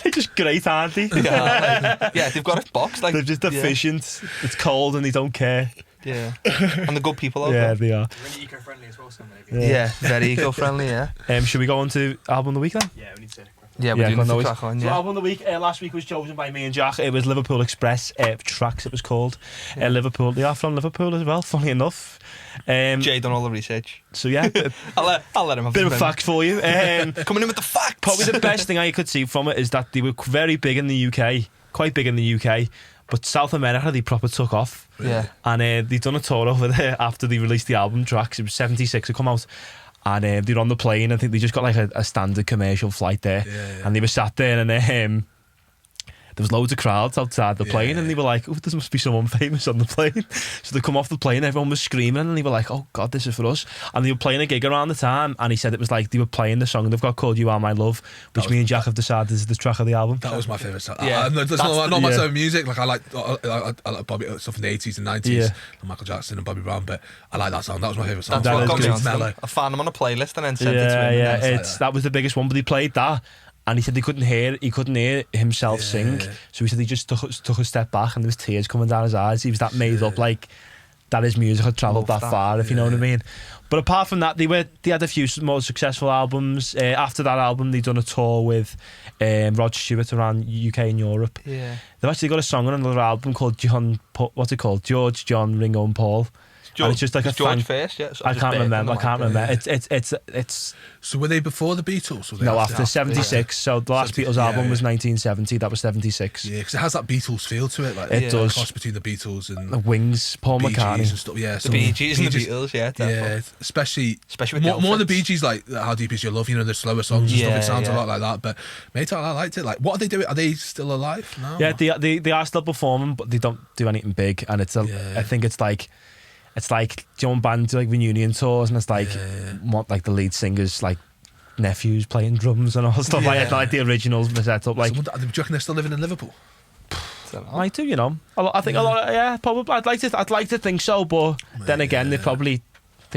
they're just great, aren't they? Yeah, yeah, they've got it boxed. Like, They're just yeah, efficient. It's cold and they don't care. Yeah, and the good people out Yeah, there. they are. Really eco-friendly as well, Scandinavia. Yeah, very eco-friendly. Yeah, Should we go on to album of the week then? Yeah, we need to. yeah, we do go need on, to no crack on. So Yeah, album of the week last week was chosen by me and Jack. It was Liverpool Express Tracks. It was called Liverpool. They are from Liverpool as well. Funny enough. Jay done all the research. So yeah, I'll let him have bit a of fact for you. Coming in with the facts. Probably the best thing I could see from it is that they were very big in the UK, quite big in the UK, but South America they proper took off. Yeah, And they'd done a tour over there after they released the album Tracks. It was 76 had come out. And they were on the plane. I think they just got like a standard commercial flight there. Yeah. And they were sat there and there was loads of crowds outside the plane, and they were like, oh, there must be someone famous on the plane. So they come off the plane, everyone was screaming, and they were like, oh God, this is for us. And they were playing a gig around the time, and he said it was like they were playing the song they've got called You Are My Love, which me and Jack have decided is the track of the album. that was my favourite song. Yeah, That's that's not my yeah. type of music. Like I like Bobby stuff from the 80s and 90s, Yeah. and Michael Jackson and Bobby Brown. But I like that song. That was my favourite song. that's That what is got me good. onto Mellow. them. I found them on a playlist and then sent it to Yeah, him. yeah, it's like that was the biggest one, but he played that. And he said he couldn't hear himself sing, so he said he just took a step back, and there was tears coming down his eyes. He was that made up, like that his music had travelled Love that that. far, if you know what I mean. But apart from that, they had a few more successful albums. After that album, they'd done a tour with Rod Stewart around UK and Europe. Yeah, They've actually got a song on another album called George, John, Ringo and Paul. And it's just like George a first. Yeah, so I just can't buried remember. them, I can't like, remember. It's So were they before the Beatles? Or were they no after Yeah. 76. So the last 70, Beatles album yeah, was yeah. 1970. That was 76. Yeah, because it has that Beatles feel to it. Like It the does. cross between the Beatles and The Wings, Paul Bee Gees McCartney. and stuff. Yeah, The some Bee Gees and the Bee Gees- Beatles. Yeah, Yeah, definitely. especially Especially with the more the outfits. Bee Gees, like How Deep Is Your Love, the slower songs and stuff. Yeah, It sounds a yeah. lot like that. But mate, I liked it. Like, what are they doing? Are they still alive now? Yeah, they are still performing, but they don't do anything big. And it's Yeah. I think it's like John band do like reunion tours, and it's like what like the lead singers like nephews playing drums and all stuff like that. Like the originals were set up. Like So, do you reckon they're still living in Liverpool? Might do, you know. I think a lot. Probably. I'd like to think so, but then again, they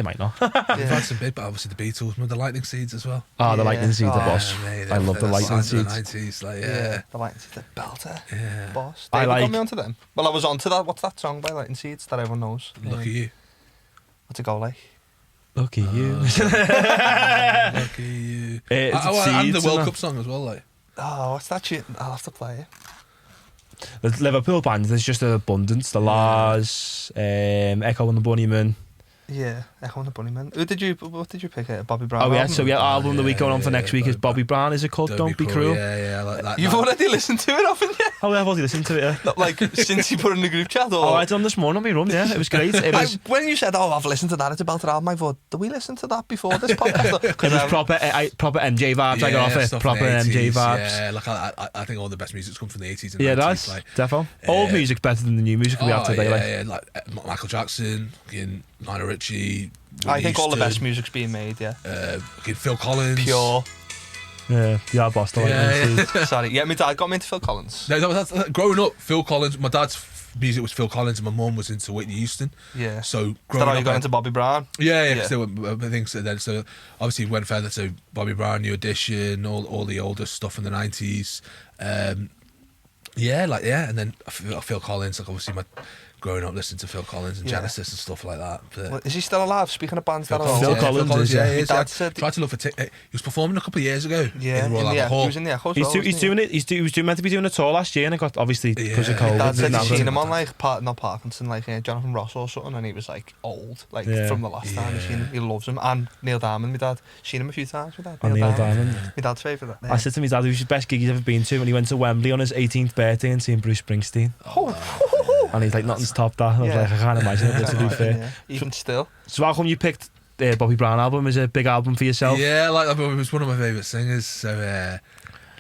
might not. We've had some big, but obviously the Beatles, with the Lightning Seeds as well. Oh, the Lightning Seeds, the Oh, boss. Mate, I love the Lightning signs of the Seeds. 90s, like, The Lightning Seeds, the belter. Yeah. Boss. I David got like- me onto them. Well, I was onto that. What's that song by Lightning Seeds that everyone knows? Look at you. What's it go like? Look at you. Look at you. And the World Cup song as well, like. Oh, what's that shit? I'll have to play it. The Liverpool band, there's just an abundance. The Lars, Echo and the Bunnymen. Yeah, Echo and the Bunnymen. What did you pick? Bobby Brown. Oh yeah, album? so album the week going on for yeah, next week is Bobby Brown. Is it called Don't Be Cruel? Yeah, like that. You've already listened to it, haven't you? Oh, I've already listened to it. Yeah. Not like since you put it in the group chat, or Oh, I done this morning on my run. Yeah, it was great. It was. when you said, "Oh, I've listened to that," it's about it album. I thought, "Did we listen to that before this podcast?" It was proper MJ vibes. I got off it. stuff Proper from the MJ 80s, vibes. Yeah, like I think all the best music's come from the 80s and Yeah, 90s. that's Like, defo. Old music's better than the new music we have today. like Michael Jackson, Lionel Richie. I think all the best Houston, music's being made. Yeah, Phil Collins. pure. Yeah, boss. The Lightning Seeds. Sorry, yeah, my dad got me into Phil Collins. No, that's growing up, Phil Collins. My dad's music was Phil Collins, and my mum was into Whitney Houston. Yeah. So Is that growing how up, you got into Bobby Brown? Yeah. Yeah. So I think so. Then so obviously went further to Bobby Brown, New Edition, all the older stuff from the 90s. And then Phil Collins. Like obviously growing up listening to Phil Collins and Yeah. Genesis and stuff like that. But Well, is he still alive? Speaking of bands that are Phil old. Collins is, yeah. he is. My I dad said- tried to look for he was performing a couple of years ago. Yeah, in the Royal Albert he Hall. was in the Echo as He's, well, he's wasn't he? doing it. He was meant to be doing a tour last year, and it got obviously because of Yeah. COVID. Dad said didn't he's happen. seen him on like not Parkinson, like Jonathan Ross or something, and he was like old, like Yeah. from the last time he's seen him. He loves him, and Neil Diamond. My dad seen him a few times. My dad, On Neil Diamond. my dad's favourite. I said to my dad, it was his best gig he's ever been to when he went to Wembley on his 18th birthday and seen Bruce Springsteen. And he's like, nothing's topped that. I was Yeah. like, I can't imagine it, but to be fair. Yeah. Even still, So how come you picked Bobby Brown album as a big album for yourself? Yeah, like it was one of my favourite singers. So,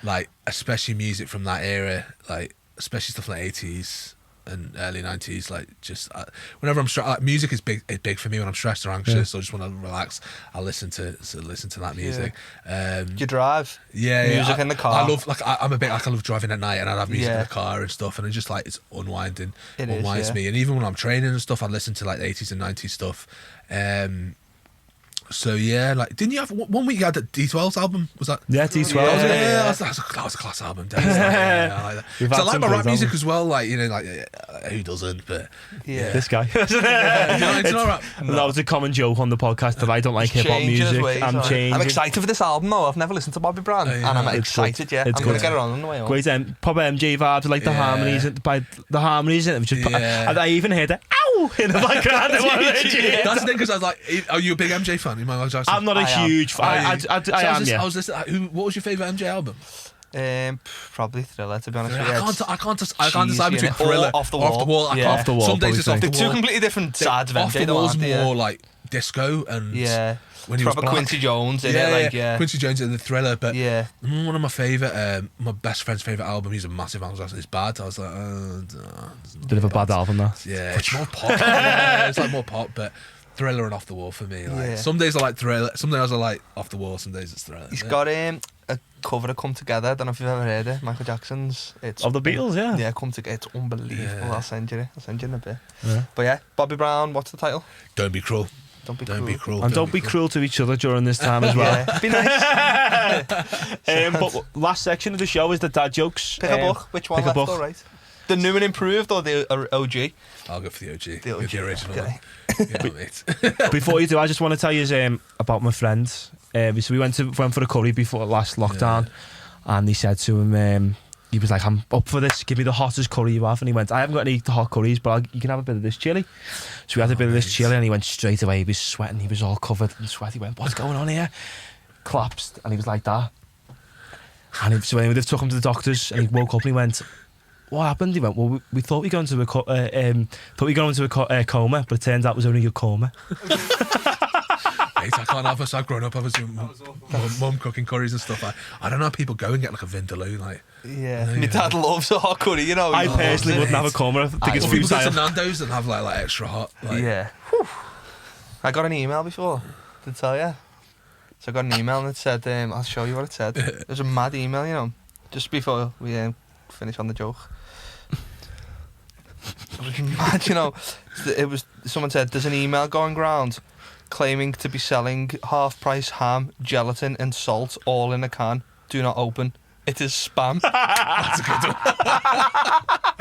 like, especially music from that era, like, especially stuff like 80s and early 90s. Like, just whenever I'm stressed, like, music is big for me when I'm stressed or anxious. Or just want to relax. I listen to that music. you drive. Yeah, Music in the car. I love I'm a bit like I love driving at night and I have music in Yeah. the car and stuff, and it's just like it's unwinding, It is, unwinds yeah. me. And even when I'm training and stuff, I listen to like the 80s and 90s stuff. So yeah, like didn't you have one week you had the D12's album? Was that? Yeah, T12. That was a class album. Definitely. Yeah, I like that. We've 'Cause I had like some my rap great music albums. as well. Like like who doesn't? But Yeah. This guy. you know, it's not rap. That was a common joke on the podcast that I don't like He's hip hop changing his music. ways, I'm right? changing. I'm excited for this album though. I've never listened to Bobby Brown, Yeah. and I'm It's excited. good. Yeah, It's I'm gonna good. get it on the way home. Great proper MJ vibes, I like the Yeah. harmonies. By the harmonies in it, which is, Yeah. I even heard it. Ow in the background. That's the thing, because I was like, are you a big MJ fan? You Michael Jackson? I'm not a I am. huge fan. I am. I was listening. What was your favourite MJ album? Probably Thriller, to be honest with you. I can't decide cheesy, between innit? Thriller, Or Off the Wall. I Yeah. can't. Off the Wall, Some days probably it's Off say. the They're two Wall. completely different sides of Off MJ, the though, Wall's aren't they? more like disco and Yeah. when he was Proper black. Quincy Jones, innit? Quincy Jones in the Thriller, but Yeah. one of my favourite, my best friend's favourite album. He's a massive Michael Jackson. It's Bad. I was like, Bit of a bad album, that. yeah, it's more pop. Yeah, it's like more pop, but Thriller and Off the Wall for me. Like Yeah. some days I like Thriller, some days I like Off the Wall, some days it's Thriller. He's Yeah. got a cover of Come Together. I don't know if you've ever heard it. Michael Jackson's. It's Of the Beatles, yeah. Yeah, Come Together. It's unbelievable. Yeah. I'll send you it. I'll send you in a bit. Yeah. But yeah, Bobby Brown. What's the title? Don't be cruel. Don't be Don't be cruel. And don't be cruel to each other during this time as well. Yeah, be nice. But last section of the show is the dad jokes. Pick a book. Which one pick a left book. or right? The new and improved or the OG? I'll go for the OG. The OG, The original okay. one. Yeah, mate. Before you do, I just want to tell you about my friend. So we went for a curry before last lockdown, and he said to him, he was like, "I'm up for this. Give me the hottest curry you have." And he went, "I haven't got any hot curries, but you can have a bit of this chili." So we had a bit of this chili, and he went straight away. He was sweating. He was all covered in sweat. He went, "What's going on here?" Collapsed, and he was like that. And so anyway, they took him to the doctors, and he woke up and he went, "What happened?" He went, "Well, we thought we were going to a coma, but it turns out it was only a coma." Mate, I can't have us. I've grown up having mum cooking curries and stuff. I don't know how people go and get like a vindaloo. Like, Yeah. Yeah. My dad loves a hot curry, you know. I he loves personally it. wouldn't have a coma. I think it's people go to futile. Nando's and have like extra hot. Like, Yeah. Whew. I got an email before to tell you. So I got an email and it said, I'll show you what it said. It was a mad email, you know, just before we finish on the joke. It was mad, you know. It was, someone said, there's an email going round claiming to be selling half-price ham, gelatin and salt all in a can. Do not open. It is spam. That's a good one.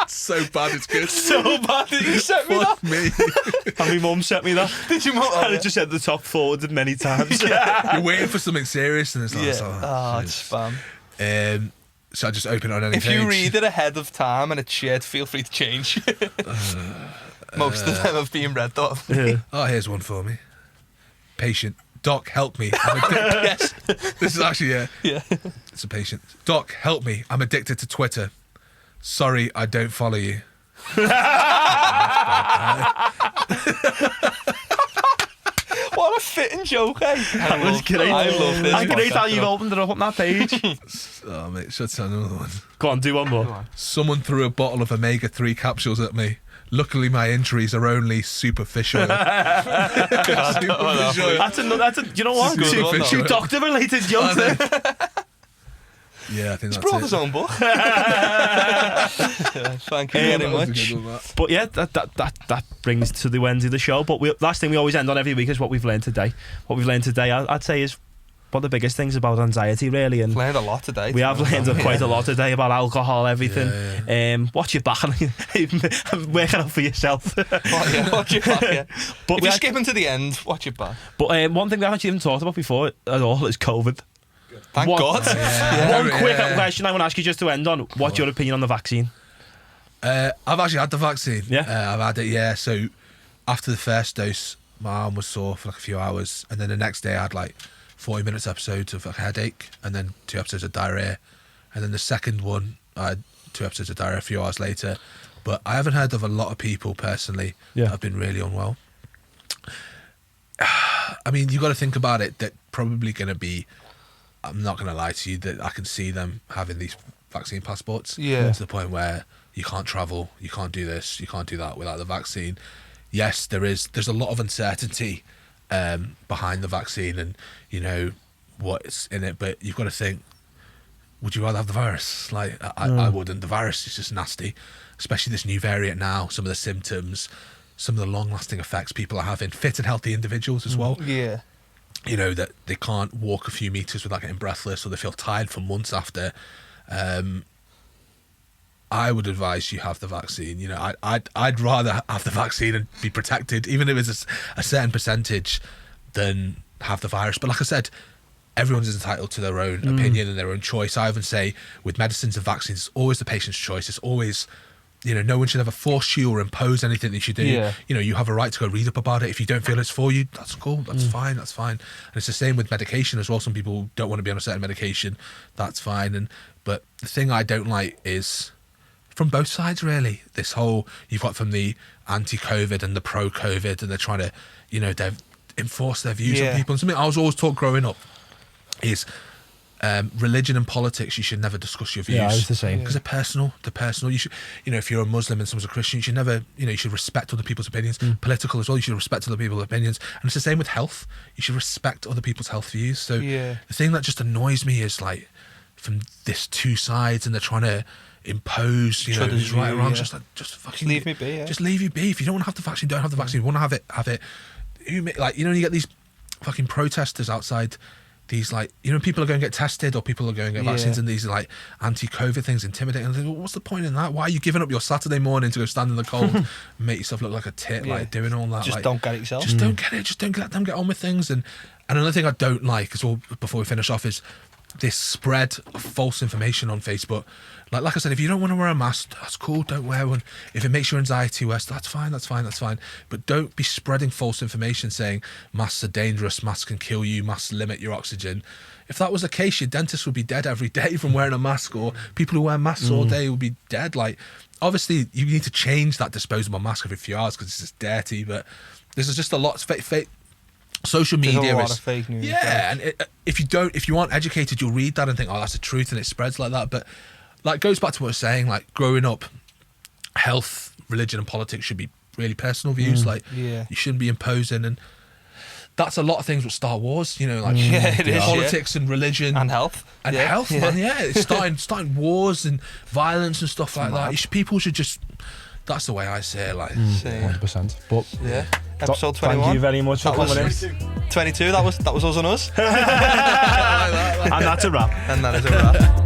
It's so bad, it's good. So bad that you sent me Fuck that. me. And my mum sent me that. Did you mum? And it just said the top forwarded many times. You're waiting for something serious, and it's like, Yeah. It's spam. So I just open it on any If page. you read it ahead of time and it's shared, feel free to change. Most of them have been read, though. Yeah. Oh, here's one for me. Patient. Doc, help me. I'm Yes. This is actually, Yeah. it's a patient. Doc, help me. I'm addicted to Twitter. Sorry, I don't follow you. What a fitting joke, eh? That was great. I love this. And great how you've opened it up on that page. Oh, mate, should tell another one. Go on, do one more. Someone threw a bottle of omega-3 capsules at me. Luckily, my injuries are only superficial. Superficial. That's another. Do you know what? This is a good one, Two though. doctor-related jokes there. Yeah, I think He's that's brought it. his own book. Thank you very That was a much. good one, that. But yeah, that brings to the end of the show. But last thing we always end on every week is what we've learned today. What we've learned today, I'd say, is one of the biggest things about anxiety, really. And Learned a lot today. we have learned quite a lot today about alcohol, everything. Yeah. Watch your back and work it out for yourself. Watch your back, yeah. But If we you're had- skipping to the end, watch your back. But one thing we haven't even talked about before at all is COVID. Thank What? God. One quick question I want to ask you just to end on. What's your opinion on the vaccine? I've actually had the vaccine. Yeah? I've had it, yeah. So after the first dose, my arm was sore for like a few hours. And then the next day I had like 40 minutes episodes of like a headache and then 2 episodes of diarrhea. And then the second one, I had 2 episodes of diarrhea a few hours later. But I haven't heard of a lot of people personally that have been really unwell. I mean, you got to think about it. They're probably going to be, I'm not going to lie to you, that I can see them having these vaccine passports. Yeah. To the point where you can't travel, you can't do this, you can't do that without the vaccine. Yes, there's a lot of uncertainty behind the vaccine and, you know, what's in it. But you've got to think, would you rather have the virus? Like, I wouldn't. The virus is just nasty, especially this new variant now. Some of the symptoms, some of the long-lasting effects people are having, fit and healthy individuals as well. Yeah. You know, that they can't walk a few meters without getting breathless, or they feel tired for months after. I would advise you have the vaccine. You know, I'd rather have the vaccine and be protected, even if it's a certain percentage, than have the virus. But like I said, everyone's entitled to their own opinion and their own choice. I even say with medicines and vaccines, it's always the patient's choice. It's always, you know, no one should ever force you or impose anything that you do. Yeah. You know, you have a right to go read up about it. If you don't feel it's for you, that's cool. That's fine. That's fine. And it's the same with medication as well. Some people don't want to be on a certain medication. That's fine. But the thing I don't like is, from both sides, really, this whole, you've got from the anti-COVID and the pro-COVID, and they're trying to, you know, they've enforced their views on people. And something I was always taught growing up is religion and politics, you should never discuss your views. Yeah, I was the same. Because they're personal. They're personal. You should, you know, if you're a Muslim and someone's a Christian, you should never, you know, you should respect other people's opinions. Political as well, you should respect other people's opinions. And it's the same with health. You should respect other people's health views. So the thing that just annoys me is, like, from this two sides, and they're trying to impose, you know, who's right or wrong. Just fucking leave me be, yeah. Just leave you be. If you don't want to have the vaccine, don't have the vaccine. If you want to have it, have it. Like, you know, you get these fucking protesters outside these, like, you know, people are going to get tested, or people are going to get vaccines, and these are like anti-COVID things, intimidating. And I think, well, what's the point in that? Why are you giving up your Saturday morning to go stand in the cold and make yourself look like a tit, like doing all that? Just like, don't get it yourself. Just don't get it. Just don't let them get on with things. And another thing I don't like as well, before we finish off, is this spread of false information on Facebook. Like I said, if you don't want to wear a mask, that's cool, don't wear one. If it makes your anxiety worse, that's fine. But don't be spreading false information saying masks are dangerous, masks can kill you, masks limit your oxygen. If that was the case, your dentist would be dead every day from wearing a mask, or people who wear masks all day would be dead. Like, obviously, you need to change that disposable mask every few hours because it's just dirty, but this is just a lot. Fake social media There's a lot is of fake news. yeah, and if you aren't educated, you'll read that and think, oh, that's the truth, and it spreads like that. But like, goes back to what I was saying, like, growing up, health, religion and politics should be really personal views. Like, you shouldn't be imposing, and that's a lot of things with Star Wars, you know, like it is, politics and religion And health. man. Yeah, it's starting wars and violence and stuff like that. People should just That's the way I see it. Like, Same. 100%. But Yeah. Episode thank 21. you very much for That was- coming in. 22. That was us on us. And that's a wrap. And that is a wrap.